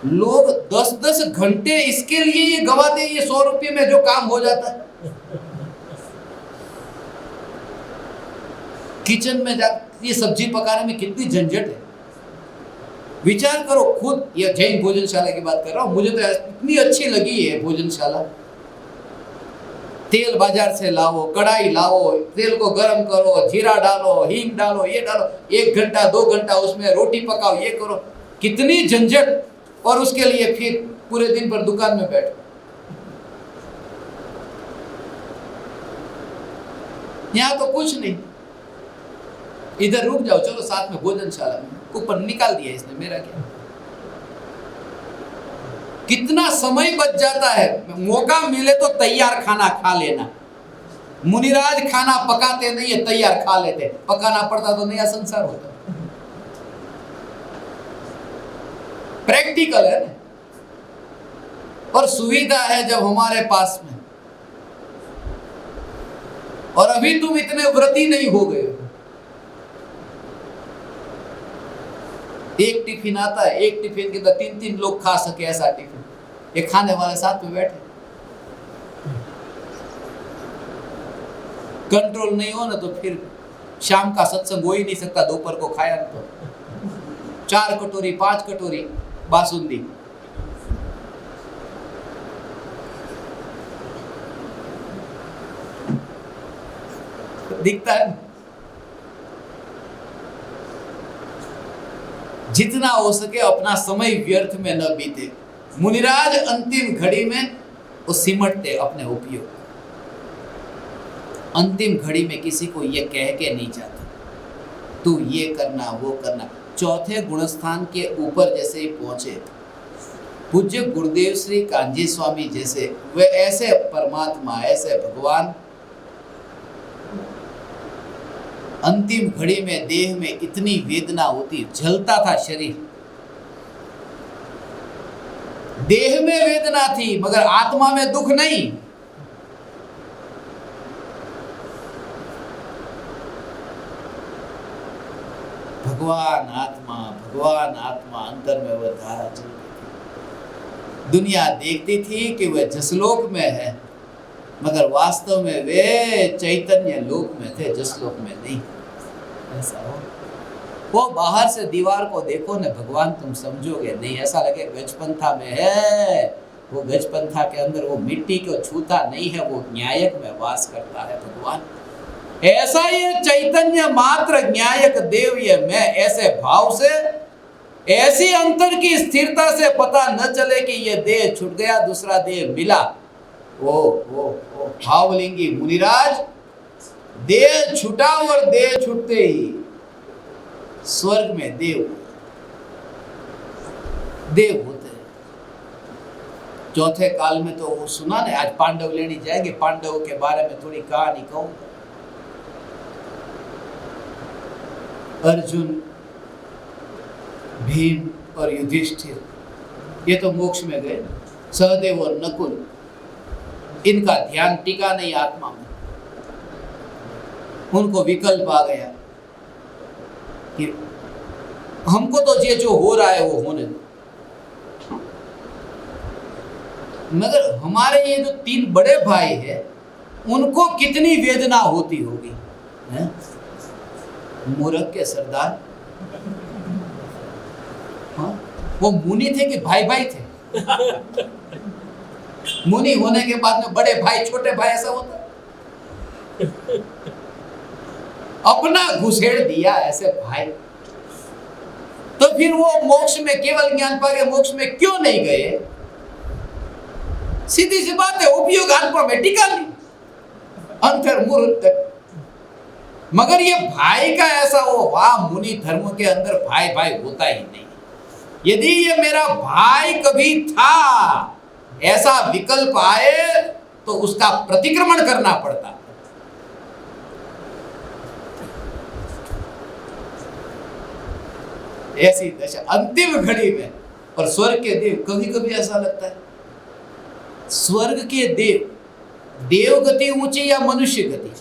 लोग 10-10 घंटे इसके लिए ये गवाते, ये 100 रुपये में जो काम हो जाता है। किचन में जा ये सब्जी पकाने में कितनी झंझट है, विचार करो खुद। ये जैन भोजनशाला की बात कर रहा हूं, मुझे तो इतनी अच्छी लगी है भोजनशाला। तेल बाजार से लाओ, कढ़ाई लाओ, तेल को गर्म करो, जीरा डालो, हींग डालो, ये डालो, 1 घंटा 2 घंटा उसमें रोटी पकाओ, ये करो, कितनी झंझट। और उसके लिए फिर पूरे दिन पर दुकान में बैठो। यहां तो कुछ नहीं, इधर रुक जाओ, चलो साथ में भोजनशाला में, कूपन निकाल दिया इसने, मेरा क्या। कितना समय बच जाता है। मौका मिले तो तैयार खाना खा लेना। मुनिराज खाना पकाते नहीं है, तैयार खा लेते। पकाना पड़ता तो नया संसार होता। प्रैक्टिकल है ना, और सुविधा है जब हमारे पास में। और अभी तुम इतने व्रती नहीं हो गए। एक टिफिन आता है, एक टिफिन के अंदर 3-3 लोग खा सके, ऐसा टिफिन। ये खाने वाले साथ में बैठे, कंट्रोल नहीं हो ना तो फिर शाम का सत्संग हो ही नहीं सकता। दोपहर को खाया तो 4 कटोरी 5 कटोरी बासुंदी। दिखता है। जितना हो सके अपना समय व्यर्थ में न बीते। मुनिराज अंतिम घड़ी में वो सिमटते अपने उपयोग। अंतिम घड़ी में किसी को ये कह के नहीं जाता तू ये करना वो करना। चौथे गुणस्थान के ऊपर जैसे ही पहुंचे, पूज्य गुरुदेव श्री कांजी स्वामी जैसे, वे ऐसे परमात्मा, ऐसे भगवान, अंतिम घड़ी में देह में इतनी वेदना होती, जलता था शरीर, देह में वेदना थी मगर आत्मा में दुख नहीं। भगवान आत्मा अंतर में वह धारा चल रही थी। दुनिया देखती थी कि वह जसलोक में है, मगर वास्तव में वे चैतन्य लोक में थे, जसलोक में नहीं। ऐसा हो, वो बाहर से दीवार को देखो न भगवान, तुम समझोगे नहीं, ऐसा लगे गजपंथा में है। वो गजपंथा के अंदर वो मिट्टी को छूता नहीं है, वो न्यायक में वास करता है भगवान। ऐसा ये चैतन्य मात्र न्यायक देव ये मैं, ऐसे भाव से, ऐसी अंतर की स्थिरता से पता न चले कि ये देह छूट गया, दूसरा देह मिला। वो भावलिंगी मुनिराज, देह छूटा और देह छूटते ही स्वर्ग में देव होते हैं। चौथे काल में तो वो सुना ने, आज पांडव लेने जाएंगे, पांडवों के बारे में थोड़ी कहानी कहूं। अर्जुन, भीम और युधिष्ठिर ये तो मोक्ष में गए। सहदेव और नकुल, इनका ध्यान टिका नहीं आत्मा में, उनको विकल्प आ गया कि हमको तो ये जो हो रहा है वो होने दो, मगर हमारे ये जो 3 बड़े भाई हैं उनको कितनी वेदना होती होगी। मूर्ख के सरदार, हाँ? वो मुनि थे कि भाई भाई थे? मुनि होने के बाद में बड़े भाई छोटे भाई ऐसा होता? अपना घुसेड़ दिया ऐसे भाई, तो फिर वो मोक्ष में केवल ज्ञान पाके मोक्ष में क्यों नहीं गए? सीधी सी बात है, उपयोग आत्मा में टिका नहीं, अंतर्मुहूर्त तक। मगर ये भाई का ऐसा हो, वाह, मुनि धर्म के अंदर भाई भाई होता ही नहीं। यदि ये मेरा भाई कभी था, ऐसा विकल्प आए तो उसका प्रतिक्रमण करना पड़ता। ऐसी दशा अंतिम घड़ी में। और स्वर्ग के देव, कभी कभी ऐसा लगता है स्वर्ग के देव गति ऊंची या मनुष्य गति?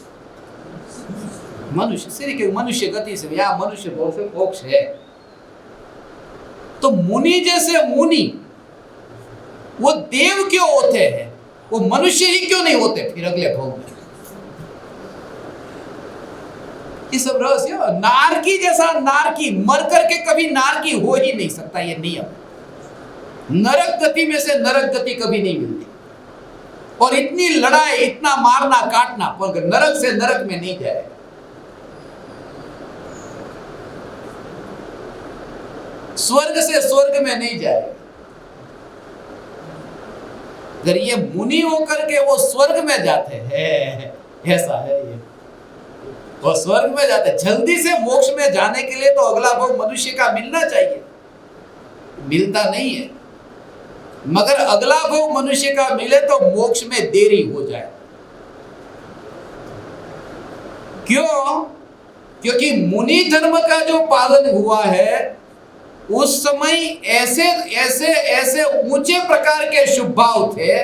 मनुष्य सिर के मनुष्य गति से, या मनुष्य भाव से मोक्ष है। तो मुनि जैसे मुनि वो देव क्यों होते हैं? वो मनुष्य ही क्यों नहीं होते फिर अगले भाव में? ये सब रहस्य। नारकी जैसा नारकी मर करके कभी नारकी हो ही नहीं सकता, ये नियम। नरक गति में से नरक गति कभी नहीं मिलती। और इतनी लड़ाई, इतना मारना काटना, पर नरक से नरक में नहीं जाएगा। स्वर्ग से स्वर्ग में नहीं जाएगा। अगर ये मुनि होकर के वो स्वर्ग में जाते हैं, ऐसा है ये, वो स्वर्ग में जाते, जल्दी से मोक्ष में जाने के लिए तो अगला भाव मनुष्य का मिलना चाहिए, मिलता नहीं है। मगर अगला भाव मनुष्य का मिले तो मोक्ष में देरी हो जाए। क्यों? क्योंकि मुनि धर्म का जो पालन हुआ है उस समय ऐसे ऐसे ऐसे ऊंचे प्रकार के शुभ भाव थे,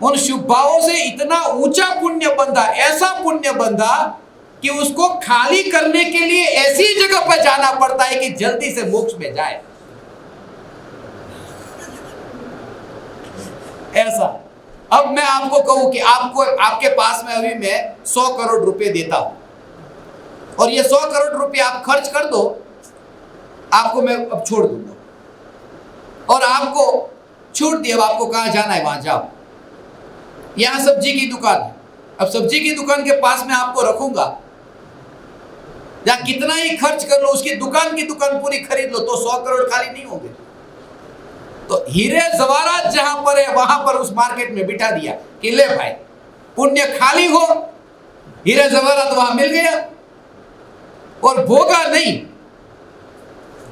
उन शुभ भावों से इतना ऊंचा पुण्य बंधा, ऐसा पुण्य बंधा कि उसको खाली करने के लिए ऐसी जगह पर जाना पड़ता है कि जल्दी से मोक्ष में जाए। ऐसा। अब मैं आपको कहूं कि आपको, आपके पास में अभी मैं 100 करोड़ रुपए देता हूं और ये 100 करोड़ रुपए आप खर्च कर दो, आपको मैं अब छोड़ दूंगा और आपको छूट दी, अब आपको कहां जाना है वहां जाओ। यहां सब्जी की दुकान है, अब सब्जी की दुकान के पास में आपको रखूंगा, या कितना ही खर्च कर लो, उसकी दुकान की दुकान पूरी खरीद लो तो 100 करोड़ खाली नहीं होंगे। तो हीरे जवाहरात जहां पर है वहां पर उस मार्केट में बिठा दिया कि ले भाई, पुण्य खाली हो, हीरे जवाहरात वहां मिल गया, और भोगा नहीं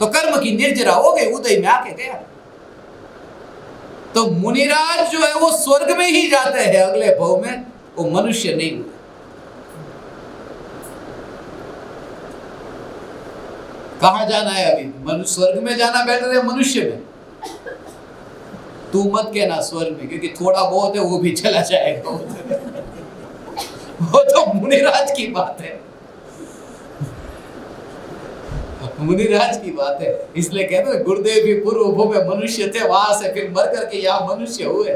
तो कर्म की निर्जरा हो गई, उदय में आके गया। तो मुनिराज जो है वो स्वर्ग में ही जाते हैं अगले भाव में, वो मनुष्य नहीं हुए। कहां जाना है अभी? स्वर्ग में जाना बेटर है मनुष्य में? तू मत कहना स्वर्ग में, क्योंकि थोड़ा बहुत है वो भी चला जाएगा। वो तो मुनिराज की बात है। मुनिराज की बात है, इसलिए कहते हैं गुरुदेव भी पूर्व भव में मनुष्य थे, वहां से फिर मर करके यहाँ मनुष्य हुए।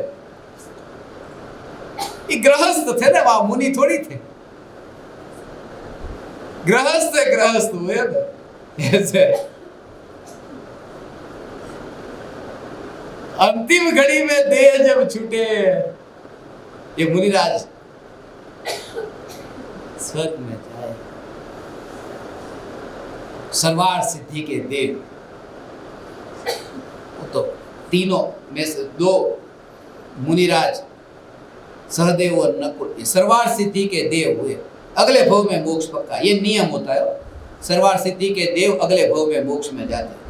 ये गृहस्थ थे ना, वहां मुनि थोड़ी थे, गृहस्थ हुए ना ऐसे। अंतिम घड़ी में देह जब छूटे, ये मुनिराज स्वर्ग में जाए, सर्वार सिद्धि के देव, तो तीनों में से दो मुनिराज सहदेव और नकुल सर्वार सिद्धि के देव हुए, अगले भव में मोक्ष पक्का। ये नियम होता है, सर्वार सिद्धि के देव अगले भव में मोक्ष में जाते हैं।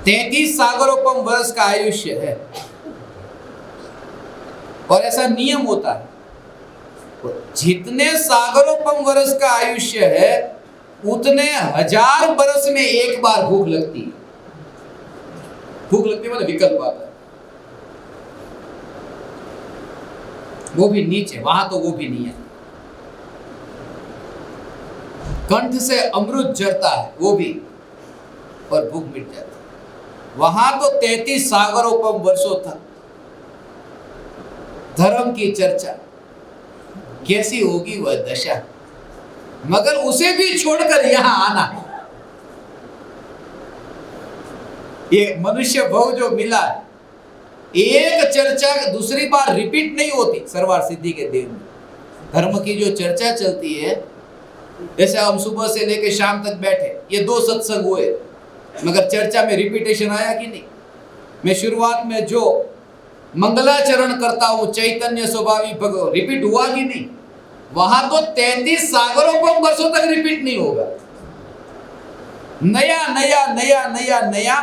33 सागरोपम वर्ष का आयुष्य है और ऐसा नियम होता है, जितने सागरोपम वर्ष का आयुष्य है उतने 1000 वर्ष में एक बार भूख लगती है। भूख लगती है मतलब विकल्प आता है, वो भी नीचे, वहां तो वो भी नहीं है। कंठ से अमृत झरता है वो भी, और भूख मिट जाती है। वहां तो 33 सागरोपम वर्षों तक धर्म की चर्चा, कैसी होगी वह दशा, मगर उसे भी छोड़कर यहां आना है। ये मनुष्य भव जो मिला है, एक चर्चा दूसरी बार रिपीट नहीं होती। सर्वार सिद्धि के देव में धर्म की जो चर्चा चलती है, जैसे हम सुबह से लेकर शाम तक बैठे, ये 2 सत्संग हुए, मगर चर्चा में रिपीटेशन आया कि नहीं? मैं शुरुआत में जो मंगलाचरण करता हूं, चैतन्य स्वभावी भगवान, रिपीट हुआ कि नहीं? वहां तो 33 सागरों वर्षों तक रिपीट नहीं होगा। नया नया नया नया नया,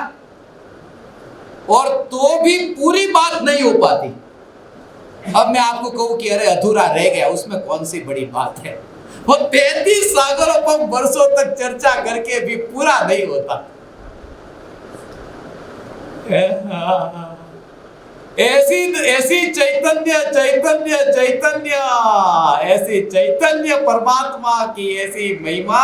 और तो भी पूरी बात नहीं हो पाती। अब मैं आपको कहूं कि अरे अधूरा रह गया, उसमें कौन सी बड़ी बात है? वो 33 सागरों वर्षों तक चर्चा करके भी पूरा नहीं होता। ऐसी चैतन्य चैतन्य चैतन्य, ऐसी चैतन्य परमात्मा की ऐसी महिमा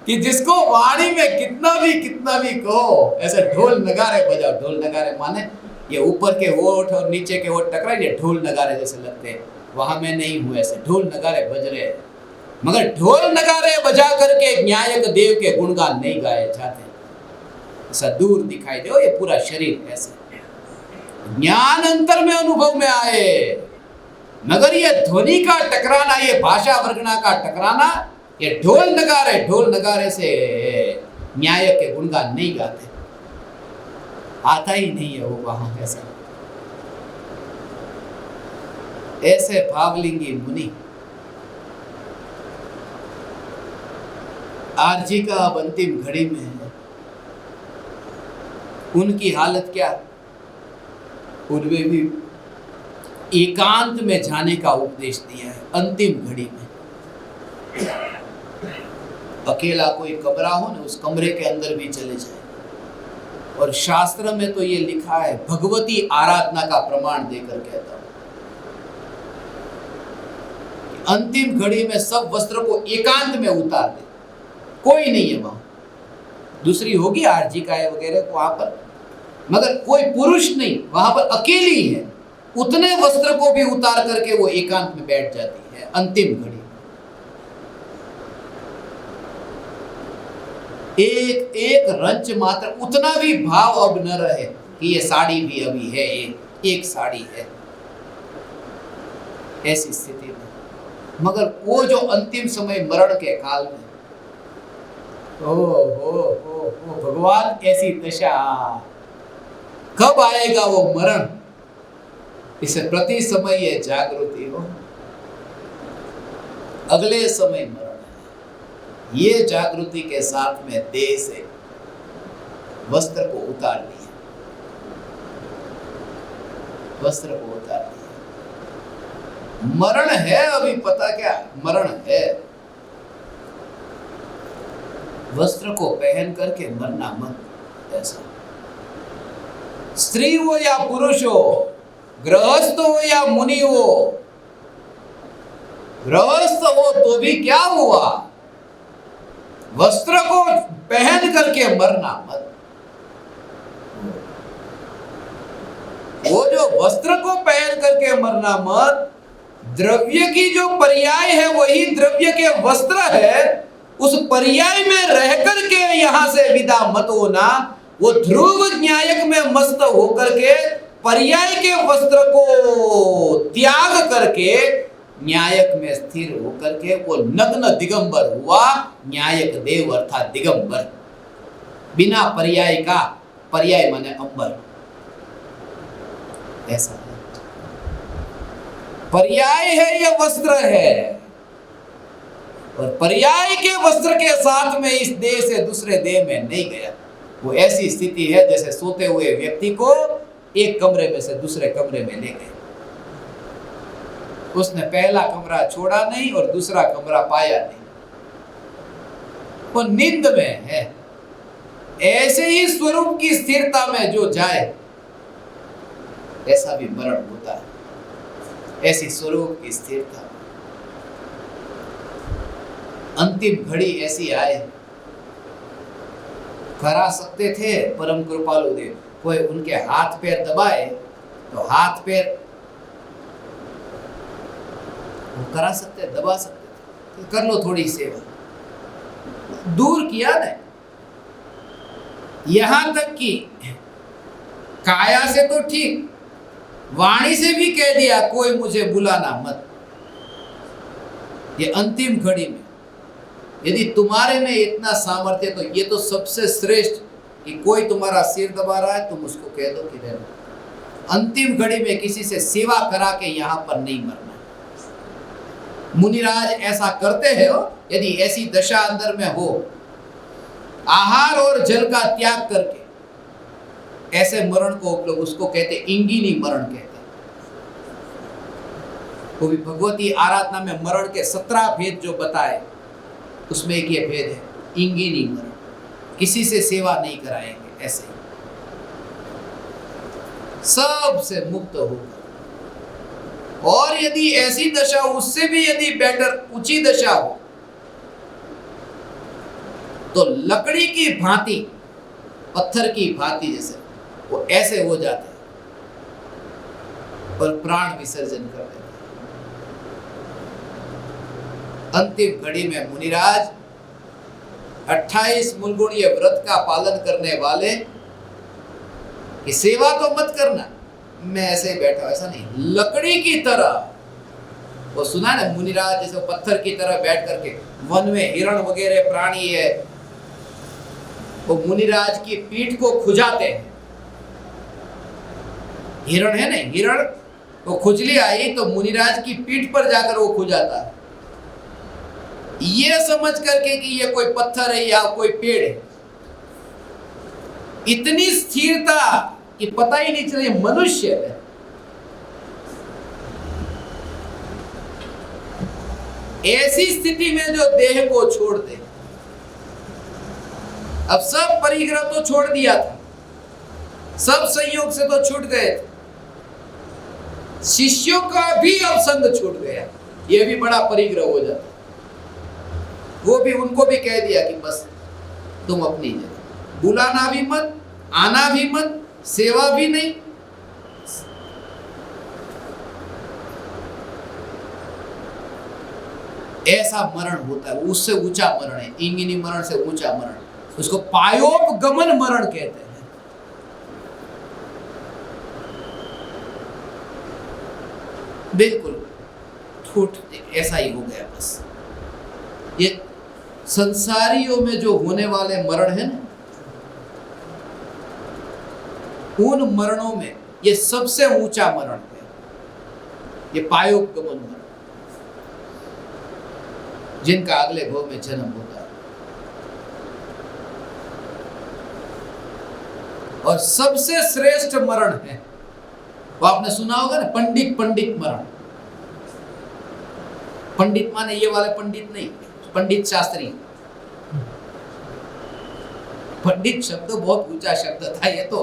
कि जिसको वाणी में कितना भी कहो, ऐसे ढोल नगारे बजाओ। ढोल नगारे माने ये ऊपर के ओठ और नीचे के ओठ टकराए, ये ढोल नगारे जैसे लगते हैं। वहां में नहीं हुए ऐसे ढोल नगारे बज रहे हैं, मगर ढोल नगारे बजा करके न्यायक देव के गुणगान नहीं गाए जाते। ऐसा दूर दिखाई दे, ये पूरा शरीर ऐसे ज्ञान अंतर में अनुभव में आए, मगर ये ध्वनि का टकराना, ये भाषा वर्गना का टकराना, ये ढोल नगारे से न्यायक के गुणगान नहीं गाते, आता ही नहीं है वो वहां। ऐसे भावलिंगी मुनि आरजी का अब अंतिम घड़ी में है। उनकी हालत क्या? उन्हें भी एकांत में जाने का उपदेश दिया है अंतिम घड़ी में। अकेला कोई कमरा हो ना, उस कमरे के अंदर भी चले जाए। और शास्त्र में तो ये लिखा है, भगवती आराधना का प्रमाण देकर कहता हूं, अंतिम घड़ी में सब वस्त्र को एकांत में उतार दे, कोई नहीं है वहां। दूसरी होगी आरजी का वगैरह वहां पर, मगर कोई पुरुष नहीं, वहां पर अकेली है। उतने वस्त्र को भी उतार करके वो एकांत में बैठ जाती है अंतिम घड़ी। एक एक रंच मात्र उतना भी भाव अब न रहे कि ये साड़ी भी अभी है, एक साड़ी है, ऐसी स्थिति में। मगर वो जो अंतिम समय मरण के काल में, ओ भगवान, ऐसी दशा कब आएगा वो मरण? इसे प्रति समय ये जागृति हो, अगले समय मरण है। ये जागृति के साथ में देह से वस्त्र को उतार लिया, वस्त्र को उतार लिया। मरण है, अभी पता क्या मरण है? वस्त्र को पहन करके मरना मत। ऐसा स्त्री हो या पुरुष हो, गृहस्थ हो या मुनि हो, गृहस्थ हो तो भी क्या हुआ? वस्त्र को पहन करके मरना मत। वो जो वस्त्र को पहन करके मरना मत, द्रव्य की जो पर्याय है वही द्रव्य के वस्त्र है, उस पर्याय में रह करके यहां से विदा मत होना। वो ध्रुव न्यायक में मस्त होकर के पर्याय के वस्त्र को त्याग करके न्यायक में स्थिर होकर के वो नग्न दिगंबर हुआ। न्यायक देव अर्थात दिगंबर, बिना पर्याय का, पर्याय माने अंबर, ऐसा है। पर्याय है, यह वस्त्र है, और पर्याय के वस्त्र के साथ में इस देह से दूसरे देह में नहीं गया। वो ऐसी स्थिति है जैसे सोते हुए व्यक्ति को एक कमरे में से दूसरे कमरे में ले गए। उसने पहला कमरा छोड़ा नहीं और दूसरा कमरा पाया नहीं, वो नींद में है। ऐसे ही स्वरूप की स्थिरता में जो जाए, ऐसा भी मरण होता है। ऐसी स्वरूप की स्थिरता, अंतिम घड़ी ऐसी आए, करा सकते थे परम कृपालु देव, कोई उनके हाथ पैर दबाए तो हाथ पैर वो करा सकते, दबा सकते थे, तो कर लो थोड़ी सेवा, दूर किया ना। यहां तक कि काया से तो ठीक, वाणी से भी कह दिया कोई मुझे बुलाना मत। ये अंतिम घड़ी में यदि तुम्हारे में इतना सामर्थ्य, तो ये तो सबसे श्रेष्ठ कि कोई तुम्हारा सिर दबा रहा है, तुम उसको कह दो कि रहना। अंतिम घड़ी में किसी से सेवा करा के यहां पर नहीं मरना। मुनिराज ऐसा करते हैं। यदि ऐसी दशा अंदर में हो, आहार और जल का त्याग करके, ऐसे मरण को लोग उसको कहते इंगिनी मरण कहते। वो भी भगवती आराधना में मरण के 17 भेद जो बताए, उसमें एक ये भेद है, इंगिनी मरण, किसी से सेवा नहीं कराएंगे, ऐसे ही सबसे मुक्त होगा। और यदि ऐसी दशा, उससे भी यदि बेटर ऊंची दशा हो, तो लकड़ी की भांति, पत्थर की भांति जैसे वो ऐसे हो जाते हैं और प्राण विसर्जन कर देते हैं। अंतिम घड़ी में मुनिराज 28 मुलगुणीय व्रत का पालन करने वाले कि सेवा तो मत करना, मैं ऐसे ही बैठा, ऐसा नहीं, लकड़ी की तरह। वो सुना ना, मुनिराज जैसे पत्थर की तरह बैठ करके, वन में हिरण वगैरह प्राणी है, वो मुनिराज की पीठ को खुजाते हैं। हिरण है ना, हिरण वो खुजली आई तो मुनिराज की पीठ पर जाकर वो खुजाता है, ये समझ करके कि ये कोई पत्थर है या कोई पेड़ है। इतनी स्थिरता कि पता ही नहीं चले मनुष्य है। ऐसी स्थिति में जो देह को छोड़ दे, अब सब परिग्रह तो छोड़ दिया था, सब संयोग से तो छूट गए थे, शिष्यों का भी अब संग छूट गया, यह भी बड़ा परिग्रह हो जाता। वो भी, उनको भी कह दिया कि बस तुम अपनी जगह, बुलाना भी मत, आना भी मत, सेवा भी नहीं। ऐसा मरण होता है, उससे ऊंचा मरण है, इंगिनी मरण से ऊंचा मरण, उसको पायोपगमन मरण कहते हैं। बिल्कुल ठूठ ऐसा ही हो गया। बस ये संसारियों में जो होने वाले मरण है ना, उन मरणों में ये सबसे ऊंचा मरण है, ये पायोपगमन मरण, जिनका अगले भव में जन्म होता है। और सबसे श्रेष्ठ मरण है, वो आपने सुना होगा ना, पंडित मरण। पंडित माने ये वाले पंडित नहीं, पंडित शास्त्री। पंडित शब्द बहुत ऊंचा शब्द था ये तो।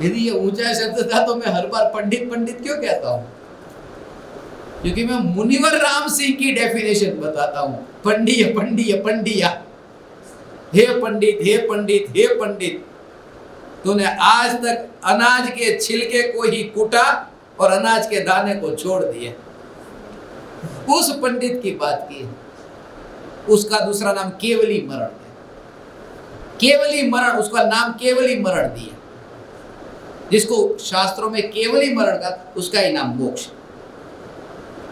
यदि ये ऊंचा शब्द था तो मैं हर बार पंडित क्यों कहता हूं? क्योंकि मैं मुनिवर राम सिंह की डेफिनेशन बताता हूं। पंडिय पंडिय पंडिया, हे पंडित हे पंडित हे पंडित, तूने आज तक अनाज के छिलके को ही कूटा और अनाज के दाने को छोड़ दिया। उस पंडित की बात की। उसका दूसरा नाम केवली मरण है। केवली मरण, उसका नाम केवली मरण दिया। जिसको शास्त्रों में केवली मरण का, उसका ही नाम मोक्ष।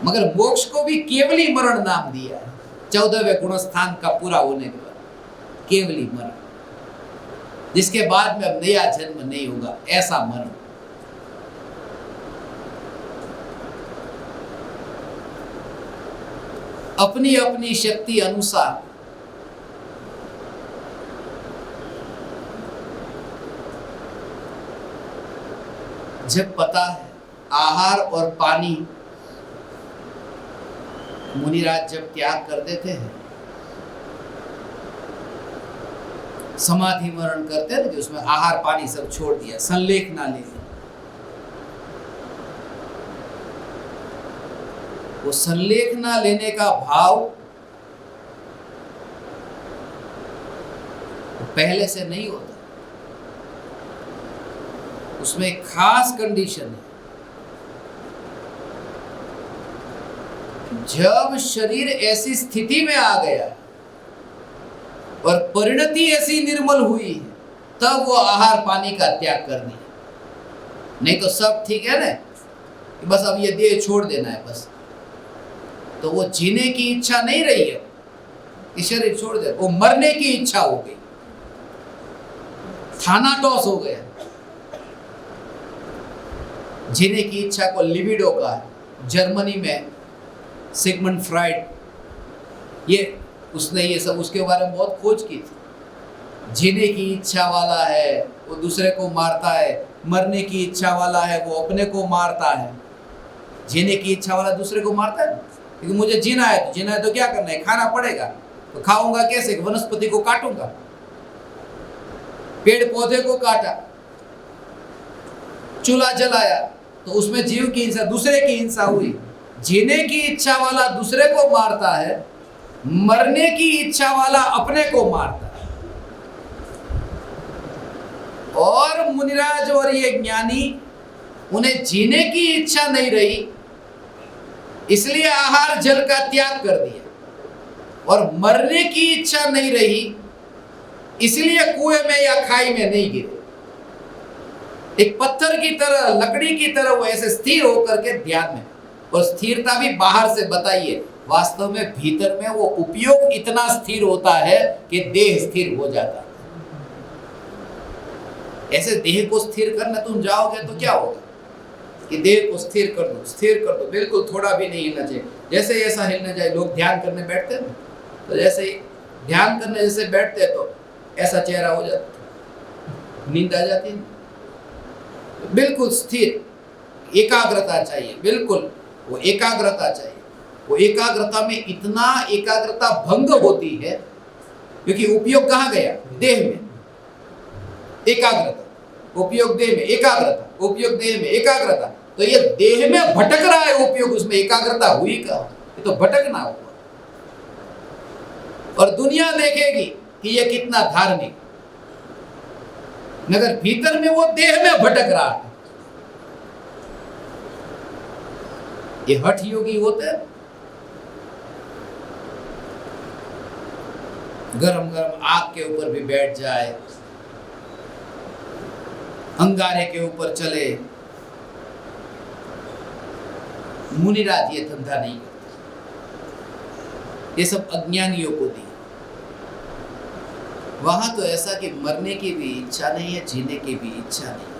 मगर मोक्ष को भी केवली मरण नाम दिया है 14वें गुणस्थान का पूरा होने के बाद। केवली मरण, जिसके बाद में अब नया जन्म नहीं होगा, ऐसा मरण। अपनी अपनी शक्ति अनुसार जब पता है आहार और पानी मुनिराज जब त्याग कर देते हैं, समाधि मरण करते हैं कि उसमें आहार पानी सब छोड़ दिया, संलेख ना ले, वो संलेख ना लेने का भाव पहले से नहीं होता। उसमें एक खास कंडीशन है। जब शरीर ऐसी स्थिति में आ गया और परिणति ऐसी निर्मल हुई है, तब वो आहार पानी का त्याग कर दिया। नहीं तो सब ठीक है ना, कि बस अब ये देह छोड़ देना है बस। तो वो जीने की इच्छा नहीं रही है, कि शरीर छोड़ दे, वो मरने की इच्छा हो गई, थानाटॉस हो गया। जीने की इच्छा को लिबिडो का है। जर्मनी में सिगमंड फ्राइड, उसने ये सब उसके बारे में बहुत खोज की थी। जीने की इच्छा वाला है वो दूसरे को मारता है, मरने की इच्छा वाला है वो अपने को मारता है। जीने की इच्छा वाला दूसरे को मारता है, क्योंकि मुझे जीना है तो क्या करना है, खाना पड़ेगा। तो खाऊंगा कैसे? वनस्पति को काटूंगा, पेड़ पौधे को काटा, चूल्हा जलाया, तो उसमें जीव की हिंसा, दूसरे की हिंसा हुई। जीने की इच्छा वाला दूसरे को मारता है, मरने की इच्छा वाला अपने को मारता है। और मुनिराज और ये ज्ञानी, उन्हें जीने की इच्छा नहीं रही, इसलिए आहार जल का त्याग कर दिया, और मरने की इच्छा नहीं रही, इसलिए कुएं में या खाई में नहीं गिरे। एक पत्थर की तरह, लकड़ी की तरह वो ऐसे स्थिर होकर के ध्यान में। और स्थिरता भी बाहर से बताइए, वास्तव में भीतर में वो उपयोग इतना स्थिर होता है कि देह स्थिर हो जाता है। ऐसे देह को स्थिर करने तुम जाओगे तो क्या होगा, कि देह को स्थिर कर दो, बिल्कुल थोड़ा भी नहीं हिलना चाहिए। जैसे ऐसा हिलना चाहिए। लोग ध्यान करने बैठते हैं, तो जैसे ध्यान करने जैसे बैठते हैं तो ऐसा चेहरा हो जाता है, नींद आ जाती है। बिल्कुल स्थिर, एकाग्रता चाहिए, बिल्कुल वो एकाग्रता चाहिए। वो एकाग्रता में इतना एकाग्रता भंग होती है, क्योंकि उपयोग कहाँ गया? देह में एकाग्रता, उपयोग देह में एकाग्रता, उपयोग देह में एकाग्रता। तो ये देह में भटक रहा है उपयोग, उसमें एकाग्रता हुई का? ये तो भटकना हुआ। और दुनिया देखेगी कि ये कितना धार्मिक, मगर भीतर में वो देह में भटक रहा है। ये हठ योगी होते हैं। गरम गरम आग के ऊपर भी बैठ जाए, अंगारे के ऊपर चले। मुनिराज ये धंधा नहीं करते, ये सब अज्ञानियों को दी। वहां तो ऐसा कि मरने की भी इच्छा नहीं है, जीने की भी इच्छा नहीं है,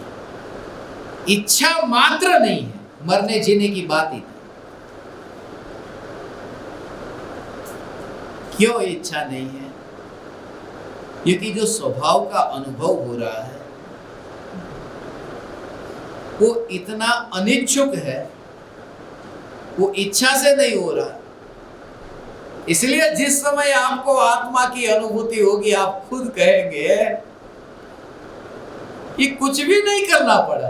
इच्छा मात्र नहीं है, मरने जीने की बात ही नहीं। क्यों इच्छा नहीं है? क्योंकि जो स्वभाव का अनुभव हो रहा है वो इतना अनिच्छुक है, वो इच्छा से नहीं हो रहा। इसलिए जिस समय आपको आत्मा की अनुभूति होगी, आप खुद कहेंगे ये कुछ भी नहीं करना पड़ा,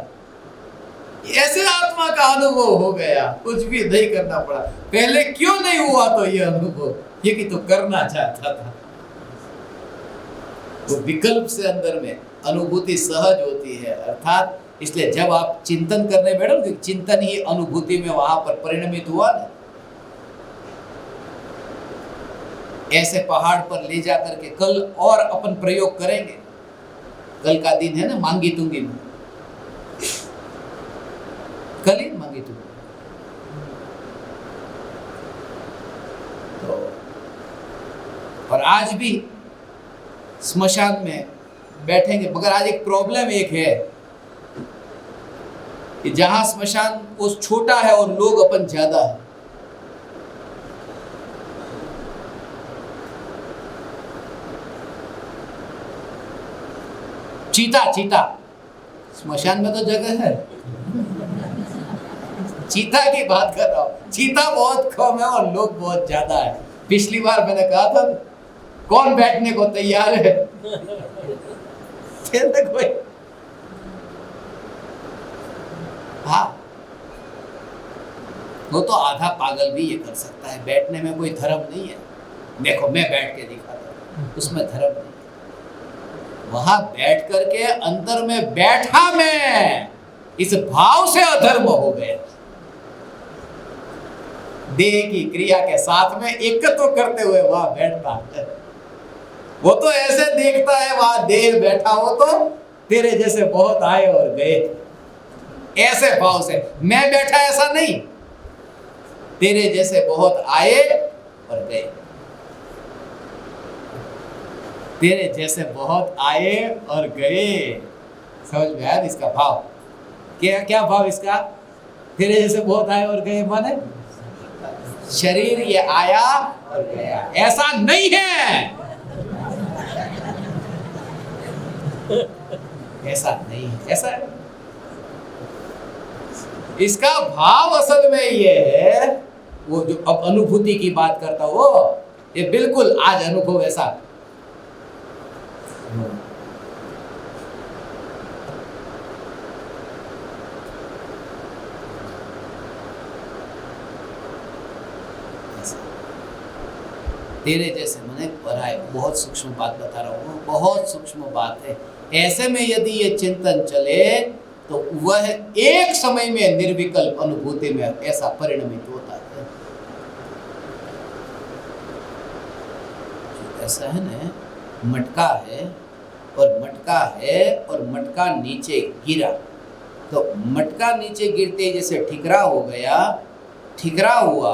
ऐसे आत्मा का अनुभव हो गया, कुछ भी नहीं करना पड़ा। पहले क्यों नहीं हुआ तो ये अनुभव, ये कि तो करना चाहता था। वो विकल्प से अंदर में अनुभूति सहज होती है। अर्थात इसलिए जब आप चिंतन करने बैठो, तो चिंतन ही अनुभूति में वहां पर परिणमित हुआ ना। ऐसे पहाड़ पर ले जा करके कल और अपन प्रयोग करेंगे। कल का दिन है ना मांगी तुंगी में, कल ही मांगी तुंगी। तो और आज भी स्मशान में बैठेंगे, मगर आज एक प्रॉब्लम एक है कि जहां स्मशान उस छोटा है और लोग अपन ज्यादा है। चीता स्मशान में तो जगह है, चीता की बात कर रहा हूं। चीता बहुत कम है और लोग बहुत ज्यादा है। पिछली बार मैंने कहा था कौन बैठने को तैयार है कोई। हाँ, वो तो आधा पागल भी ये कर सकता है। बैठने में कोई धर्म नहीं है। देखो मैं बैठ के दिखाता हूं, उसमें धर्म नहीं। वहां बैठ करके अंदर में बैठा मैं, इस भाव से अधर्म हो गए। देह की क्रिया के साथ में एकत्व करते हुए वहां बैठता है। वो तो ऐसे देखता है वहां देह बैठा हो तो तेरे जैसे बहुत आए और गए, ऐसे भाव से। मैं बैठा ऐसा नहीं, तेरे जैसे बहुत आए और गए, तेरे जैसे बहुत आए और गए। समझ में आया इसका भाव? क्या भाव इसका? तेरे जैसे बहुत आए और गए माने शरीर ये आया और गया, ऐसा नहीं है, ऐसा नहीं है, ऐसा है। इसका भाव असल में ये है, वो जो अब अनुभूति की बात करता हो, ये बिल्कुल आज अनुभव ऐसा। तेरे जैसे मैंने पढ़ा है, बहुत सूक्ष्म बात बता रहा हूँ, बहुत सूक्ष्म बात है। ऐसे में यदि ये चिंतन चले तो वह एक समय में निर्विकल्प अनुभूति में ऐसा परिणमित होता है। ऐसा है ना, मटका है और मटका नीचे गिरा, तो मटका नीचे गिरते जैसे ठिकरा हो गया, ठिकरा हुआ,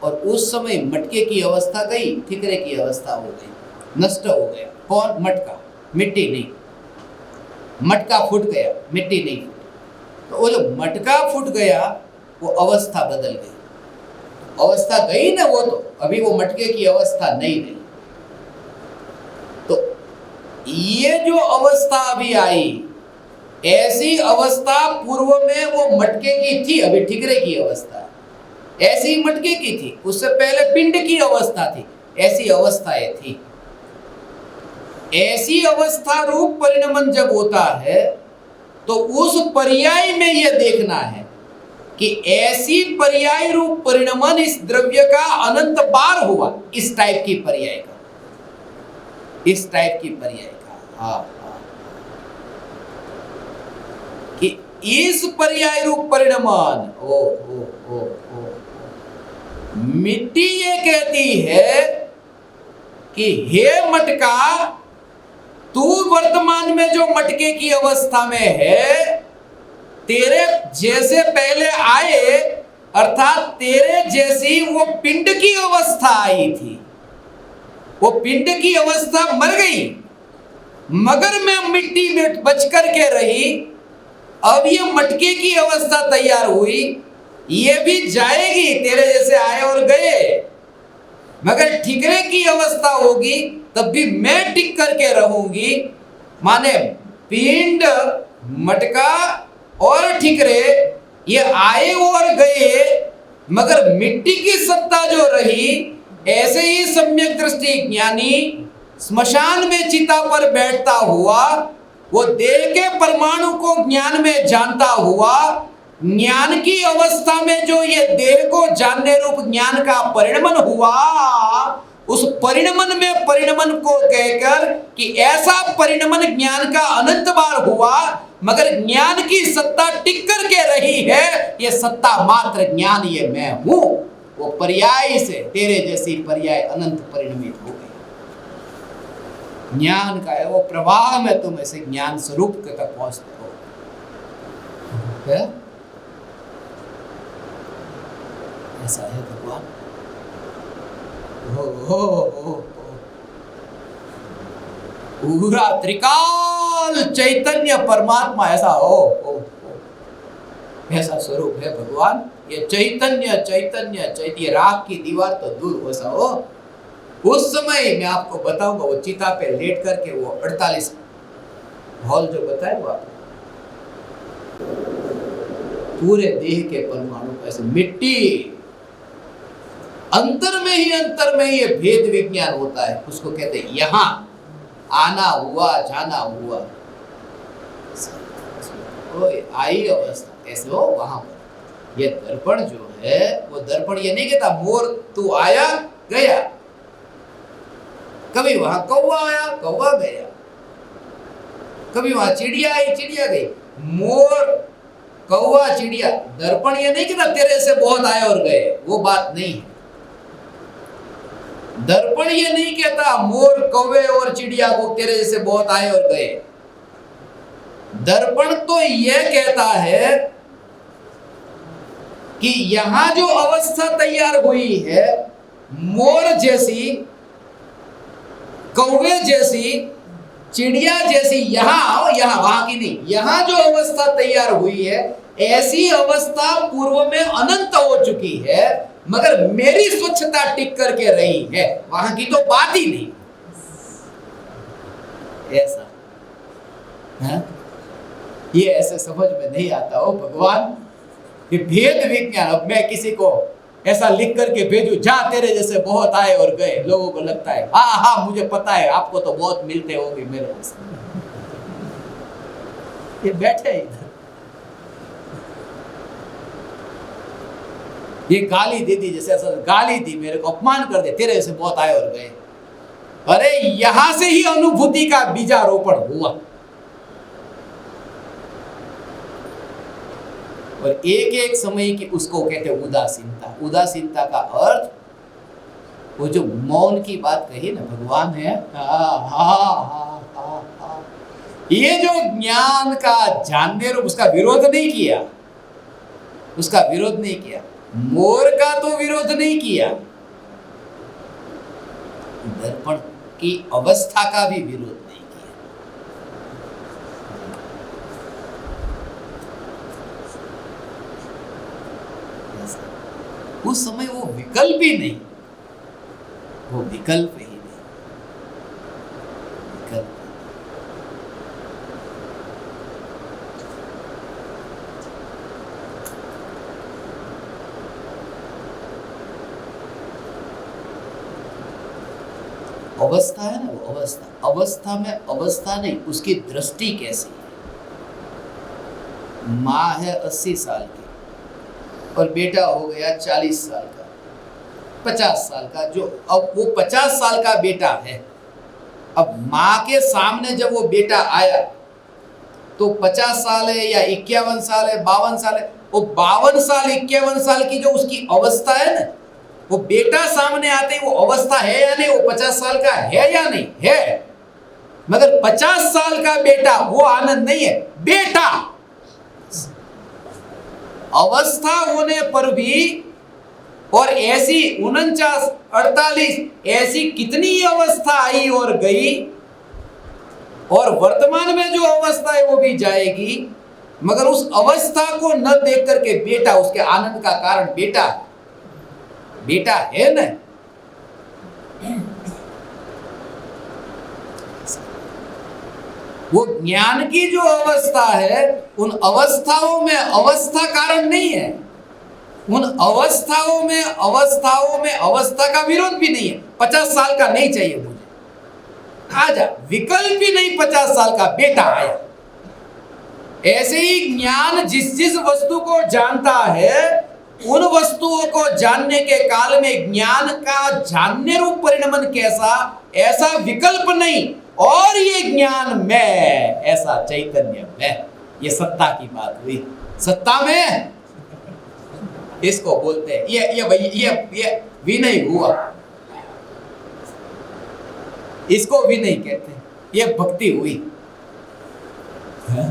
और उस समय मटके की अवस्था गई, ठिकरे की अवस्था हो गई, नष्ट हो गया। कौन? मटका, मिट्टी नहीं। मटका फूट गया, मिट्टी नहीं फूटी। तो वो जो मटका फूट गया वो अवस्था बदल गई। अवस्था गई ना, वो तो अभी वो मटके की अवस्था नहीं रही। तो ये जो अवस्था अभी आई, ऐसी अवस्था पूर्व में वो मटके की थी, अभी ठिकरे की अवस्था ऐसी मटके की थी, उससे पहले पिंड की अवस्था थी, ऐसी अवस्थाएं थी। ऐसी अवस्था रूप परिणमन जब होता है तो उस पर्याय में यह देखना है कि ऐसी पर्याय रूप परिणमन इस द्रव्य का अनंत बार हुआ, इस टाइप की पर्याय का, इस टाइप की पर्याय का। हाँ, कि इस पर्याय रूप परिणमन, ओ मिट्टी ये कहती है कि हे मटका, तू वर्तमान में जो मटके की अवस्था में है, तेरे जैसे पहले आए, अर्थात तेरे जैसी वो पिंड की अवस्था आई थी, वो पिंड की अवस्था मर गई, मगर मैं मिट्टी में बच करके रही। अब ये मटके की अवस्था तैयार हुई, ये भी जाएगी, तेरे जैसे आए और गए, मगर ठिकरे की अवस्था होगी तब भी मैं टिक करके रहूंगी। माने पिंड, मटका और ठिकरे ये आए और गए, मगर मिट्टी की सत्ता जो रही। ऐसे ही सम्यक दृष्टि ज्ञानी स्मशान में चिता पर बैठता हुआ, वो देह के परमाणु को ज्ञान में जानता हुआ, ज्ञान की अवस्था में जो ये देह को जानने रूप ज्ञान का परिणमन हुआ, उस परिणमन में परिणमन को कहकर कि ऐसा परिणमन ज्ञान का अनंत बार हुआ, मगर ज्ञान की सत्ता टिक करके रही है। ये सत्ता मात्र ज्ञान, ये मैं हूं, वो पर्याय से तेरे जैसी पर्याय अनंत परिणमित हो गई। ज्ञान का है वो प्रवाह में तुम ऐसे ज्ञान स्वरूप तक पहुंचते हो। ऐसा है भगवान। पूरा त्रिकाल चैतन्य परमात्मा ऐसा हो, ऐसा स्वरूप है भगवान। ये चैतन्य चैतन्य चैतन्य, राख की दीवार तो दूर वैसा हो। उस समय मैं आपको बताऊंगा, वो चिता पे लेट करके वो 48 हॉल जो बताए वो आपको, पूरे देह के परमाणु ऐसे मिट्टी, अंतर में ये भेद विज्ञान होता है। उसको कहते हैं यहां आना हुआ जाना हुआ, आई अवस्था ऐसे हो। वहां पर ये दर्पण जो है, वो दर्पण ये नहीं कहता मोर तू आया गया, कभी वहां कौवा आया कौवा गया, कभी वहां चिड़िया आई चिड़िया गई। मोर कौवा चिड़िया, दर्पण ये नहीं कहता तेरे से बहुत आए और गए, वो बात नहीं है। दर्पण ये नहीं कहता मोर कौवे और चिड़िया को तेरे जैसे बहुत आए और गए। दर्पण तो यह कहता है कि यहां जो अवस्था तैयार हुई है, मोर जैसी, कौवे जैसी, चिड़िया जैसी, यहां वहां की नहीं, यहां जो अवस्था तैयार हुई है, ऐसी अवस्था पूर्व में अनंत हो चुकी है, मगर मेरी स्वच्छता टिक करके रही है, वहां की तो बात ही नहीं। ऐसा है? ये ऐसे समझ में नहीं आता हो भगवान, ये भेद विज्ञान। अब मैं किसी को ऐसा लिख करके भेजू, जा तेरे जैसे बहुत आए और गए, लोगों को लगता है हाँ मुझे पता है, आपको तो बहुत मिलते होंगे मेरे जैसे। ये बैठे इधर, ये गाली दे दी, जैसे ऐसा गाली दी, मेरे को अपमान कर दे, तेरे जैसे बहुत आए और गए। अरे यहां से ही अनुभूति का बीजारोपण हुआ। और एक एक समय की उसको कहते हैं उदासीनता। उदासीनता का अर्थ, वो जो मौन की बात कही ना भगवान है, ये जो ज्ञान का जानने रूप, उसका विरोध नहीं किया, उसका विरोध नहीं किया। मोर का तो विरोध नहीं किया, दर्पण की अवस्था का भी विरोध नहीं किया। उस समय वो विकल्प ही नहीं, वो विकल्प ही नहीं, विकल्प। अवस्था है ना, वो अवस्था, अवस्था में अवस्था नहीं, उसकी दृष्टि कैसी है। माँ है 80 साल की और बेटा हो गया 40 साल का, 50 साल का, जो अब वो 50 साल का बेटा है। अब माँ के सामने जब वो बेटा आया तो 50 साल है या 51 साल है, 52 साल है, वो 52 साल 51 साल की जो उसकी अवस्था है ना, वो बेटा सामने आते ही वो अवस्था है या नहीं, वो 50 साल का है या नहीं है। मगर 50 साल का बेटा वो आनंद नहीं है। बेटा अवस्था होने पर भी, और ऐसी 49 48 ऐसी कितनी अवस्था आई और गई, और वर्तमान में जो अवस्था है वो भी जाएगी, मगर उस अवस्था को न देख करके बेटा, उसके आनंद का कारण बेटा, बेटा है ना। वो ज्ञान की जो अवस्था है, उन अवस्थाओं में अवस्था कारण नहीं है, उन अवस्थाओं में अवस्था का विरोध भी नहीं है। 50 साल का नहीं चाहिए मुझे, आजा, विकल्प ही नहीं। 50 साल का बेटा आया, ऐसे ही ज्ञान जिस जिस वस्तु को जानता है, उन वस्तुओं को जानने के काल में ज्ञान का जानने रूप परिणमन कैसा, ऐसा विकल्प नहीं, और ये ज्ञान मैं, ऐसा चैतन्य मैं। ये सत्ता की बात हुई। सत्ता में इसको बोलते हैं, ये विनय हुआ, इसको विनय कहते हैं, ये भक्ति हुई है?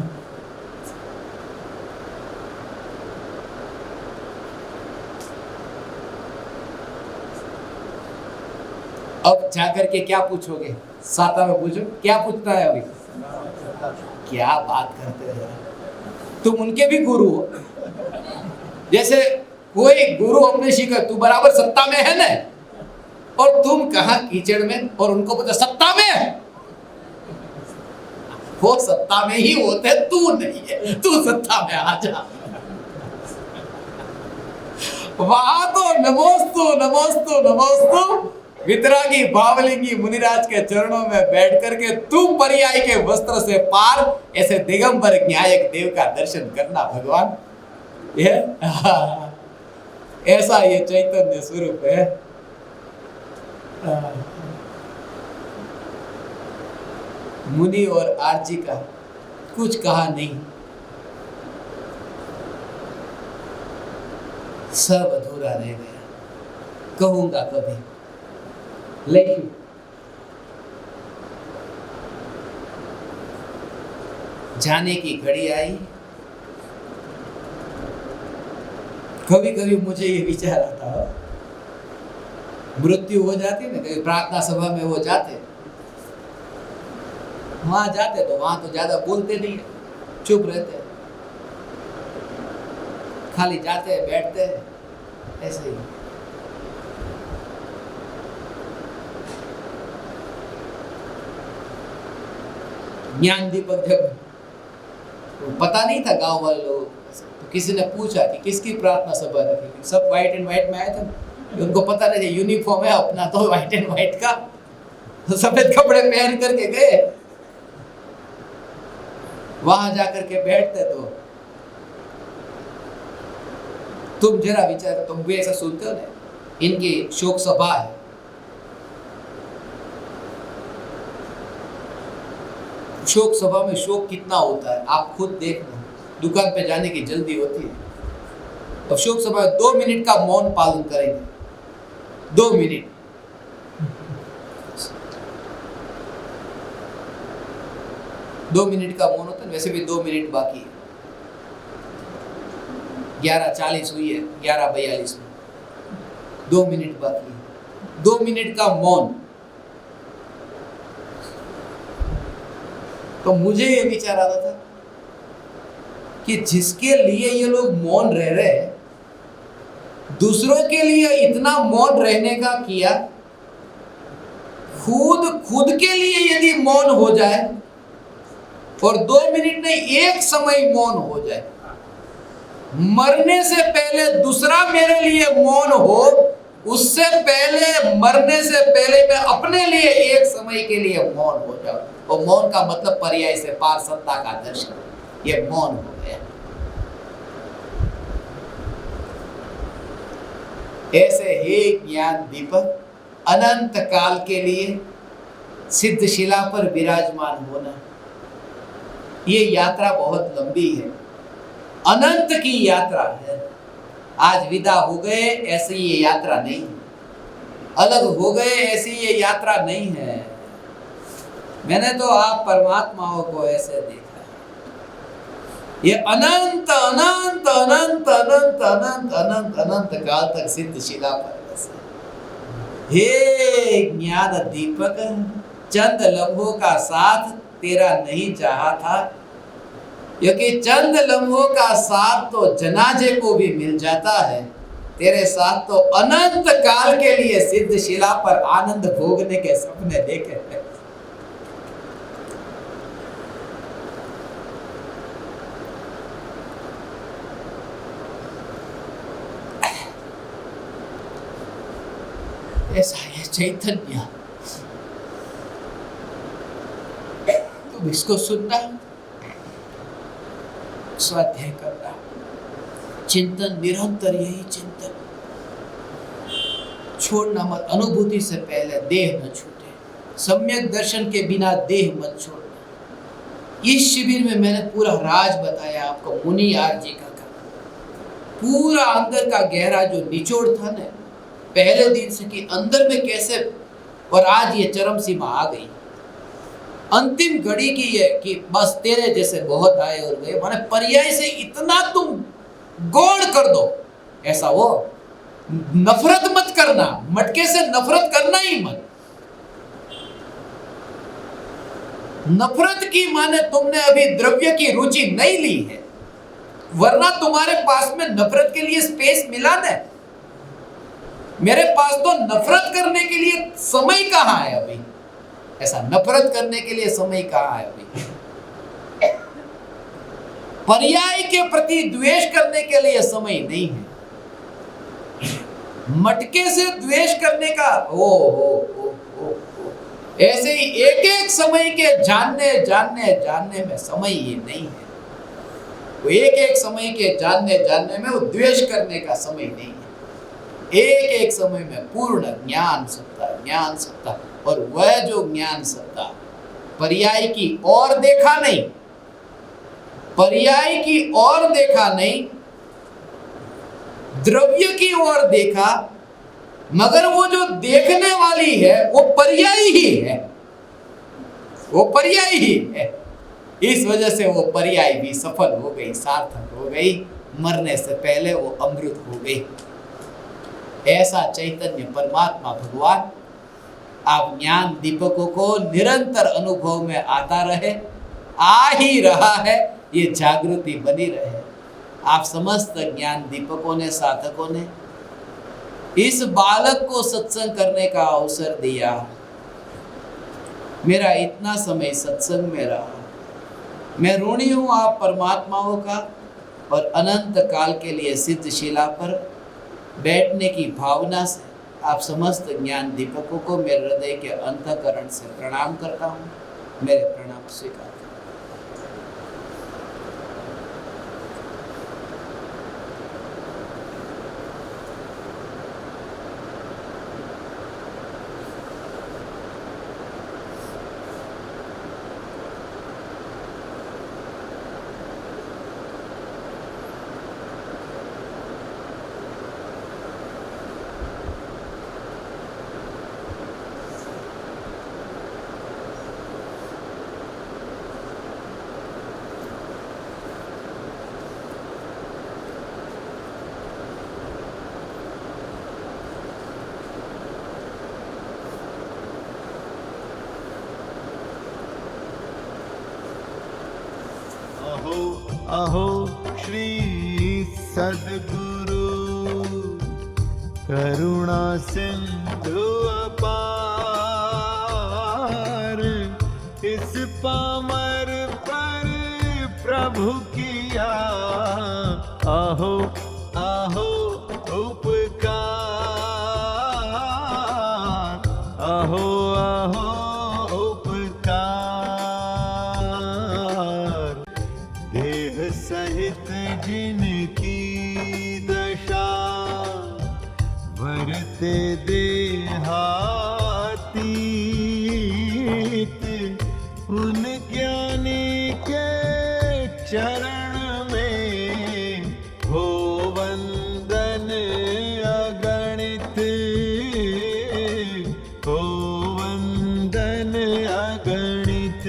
अब जाकर के क्या पूछोगे? साता में पूछो, क्या पूछना है अभी? क्या बात करते हैं तुम? उनके भी गुरु हो। जैसे कोई गुरु अपने शिष्य, तू बराबर सत्ता में है ना, और तुम कहा कीचड़ में, और उनको पता सत्ता में, वो सत्ता में ही होते, तू नहीं है, तू सत्ता में आ जा। वहां तो नमोस्तु नमोस्तु नमोस्तु वितरागी भावलिंगी मुनिराज के चरणों में बैठ करके तू पर्याय के वस्त्र से पार ऐसे दिगंबर न्यायक देव का दर्शन करना भगवान। ये ऐसा ये चैतन्य स्वरूप है। मुनि और आरजी का कुछ कहा नहीं, सब अधूरा रह गया। कहूंगा कभी, लेकिन जाने की घड़ी आई। कभी कभी मुझे ये विचार आता है, मृत्यु हो जाती है ना, कभी प्रार्थना सभा में वो जाते, वहां जाते तो वहां तो ज्यादा बोलते नहीं है, चुप रहते हैं, खाली जाते हैं, बैठते हैं, ऐसे ही। ज्ञान दीपक जब पता नहीं था गांव वाले लोग, तो किसी ने पूछा कि किसकी प्रार्थना सभा रखी, सब व्हाइट एंड व्हाइट में आए थे, उनको पता नहीं था यूनिफॉर्म है अपना तो व्हाइट एंड व्हाइट का, तो सफेद कपड़े पहन करके गए, वहां जाकर के बैठते। तो तुम जरा विचार, तुम भी ऐसा सुनते हो ना, इनकी शोक सभा है, शोक सभा में शोक कितना होता है आप खुद देखना, दुकान पे जाने की जल्दी होती है। अब शोक सभा 2 मिनट का मौन पालन करेंगे, 2 मिनट, दो मिनट का मौन होता है। वैसे भी 2 मिनट बाकी है, 11:40 हुई है, 11:42 में 2 मिनट बाकी है, 2 मिनट का मौन। तो मुझे ये विचार आता था कि जिसके लिए ये लोग मौन रह रहे हैं, दूसरों के लिए इतना मौन रहने का किया, खुद के लिए यदि मौन हो जाए और 2 मिनट नहीं 1 समय मौन हो जाए, मरने से पहले दूसरा मेरे लिए मौन हो, उससे पहले मरने से पहले मैं अपने लिए 1 समय के लिए मौन हो जाऊं। और मौन का मतलब पर्याय से पार सत्ता का दर्शन, ये मौन हो गया। ऐसे हे ज्ञान दीपक, अनंत काल के लिए सिद्ध शिला पर विराजमान होना, ये यात्रा बहुत लंबी है, अनंत की यात्रा है। आज विदा हो गए ऐसी ये यात्रा नहीं है, अलग हो गए ऐसी ये यात्रा नहीं है। मैंने तो आप परमात्माओं को ऐसे देखा है, ये अनंत अनंत अनंत अनंत अनंत अनंत अनंत काल तक सिद्ध शिला पर बसे। हे ज्ञान दीपक, चंद लम्हों का साथ तेरा नहीं चाहा था, क्योंकि चंद लम्हों का साथ तो जनाजे को भी मिल जाता है, तेरे साथ तो अनंत काल के लिए सिद्ध शिला पर आनंद भोगने के सपने देखे हैं। ऐसा है चैतन्य, तुम इसको सुनना, स्वाध्याय करना, चिंतन निरंतर, यही चिंतन, छोड़ना मत। अनुभूति से पहले देह न छूटे, सम्यक दर्शन के बिना देह मत छोड़ना। इस शिविर में मैंने पूरा राज बताया आपको, मुनि आरजी का पूरा अंदर का गहरा जो निचोड़ था ना पहले दिन से, कि अंदर में कैसे, और आज ये चरम सीमा आ गई। अंतिम घड़ी की है कि बस तेरे जैसे बहुत आए और गए, माने पर्याय से इतना तुम गौण कर दो, ऐसा वो नफरत मत करना, मटके से नफरत करना ही मत। नफरत की माने तुमने अभी द्रव्य की रुचि नहीं ली है, वरना तुम्हारे पास में नफरत के लिए स्पेस मिला ना। मेरे पास तो नफरत करने के लिए समय कहाँ है अभी, ऐसा नफरत करने के लिए समय कहाँ है अभी। पर्याय के प्रति द्वेष करने के लिए समय नहीं है, मटके से द्वेष करने का ओ ऐसे ही एक एक समय के जानने जानने जानने में समय ये नहीं है। वो एक एक समय के जानने जानने में वो द्वेष करने का समय नहीं है। एक एक समय में पूर्ण ज्ञान सत्ता, ज्ञान सत्ता, और वह जो ज्ञान सत्ता पर्याय की ओर देखा नहीं, पर्याय की ओर देखा नहीं, द्रव्य की ओर देखा, मगर वो जो देखने वाली है वो पर्याय ही है, वो पर्याय ही है। इस वजह से वो पर्याय भी सफल हो गई, सार्थक हो गई, मरने से पहले वो अमृत हो गई। ऐसा चैतन्य परमात्मा भगवान आप ज्ञान दीपकों को निरंतर अनुभव में आता रहे, आ ही रहा है, ये जागृति बनी रहे। आप समस्त ज्ञान दीपकों ने, साधकों ने इस बालक को सत्संग करने का अवसर दिया। मेरा इतना समय सत्संग में रहा, मैं ऋणी हूँ आप परमात्माओं का, और अनंत काल के लिए सिद्ध शिला पर बैठने की भावना से आप समस्त ज्ञान दीपकों को मेरे हृदय के अंतःकरण से प्रणाम करता हूँ। मेरे प्रणाम स्वीकार। अहो श्री सद्गुरु करुणा सिंधु अपार, इस पामर पर प्रभु किया अहो अहो उपकार, अहो अहो सहित जिनकी दशा वरते देहातीत, उन ज्ञानी के चरण में हो वंदन अगणित, हो वंदन अगणित,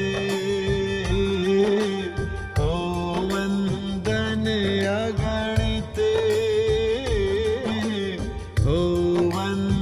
अगणित, हो वंदन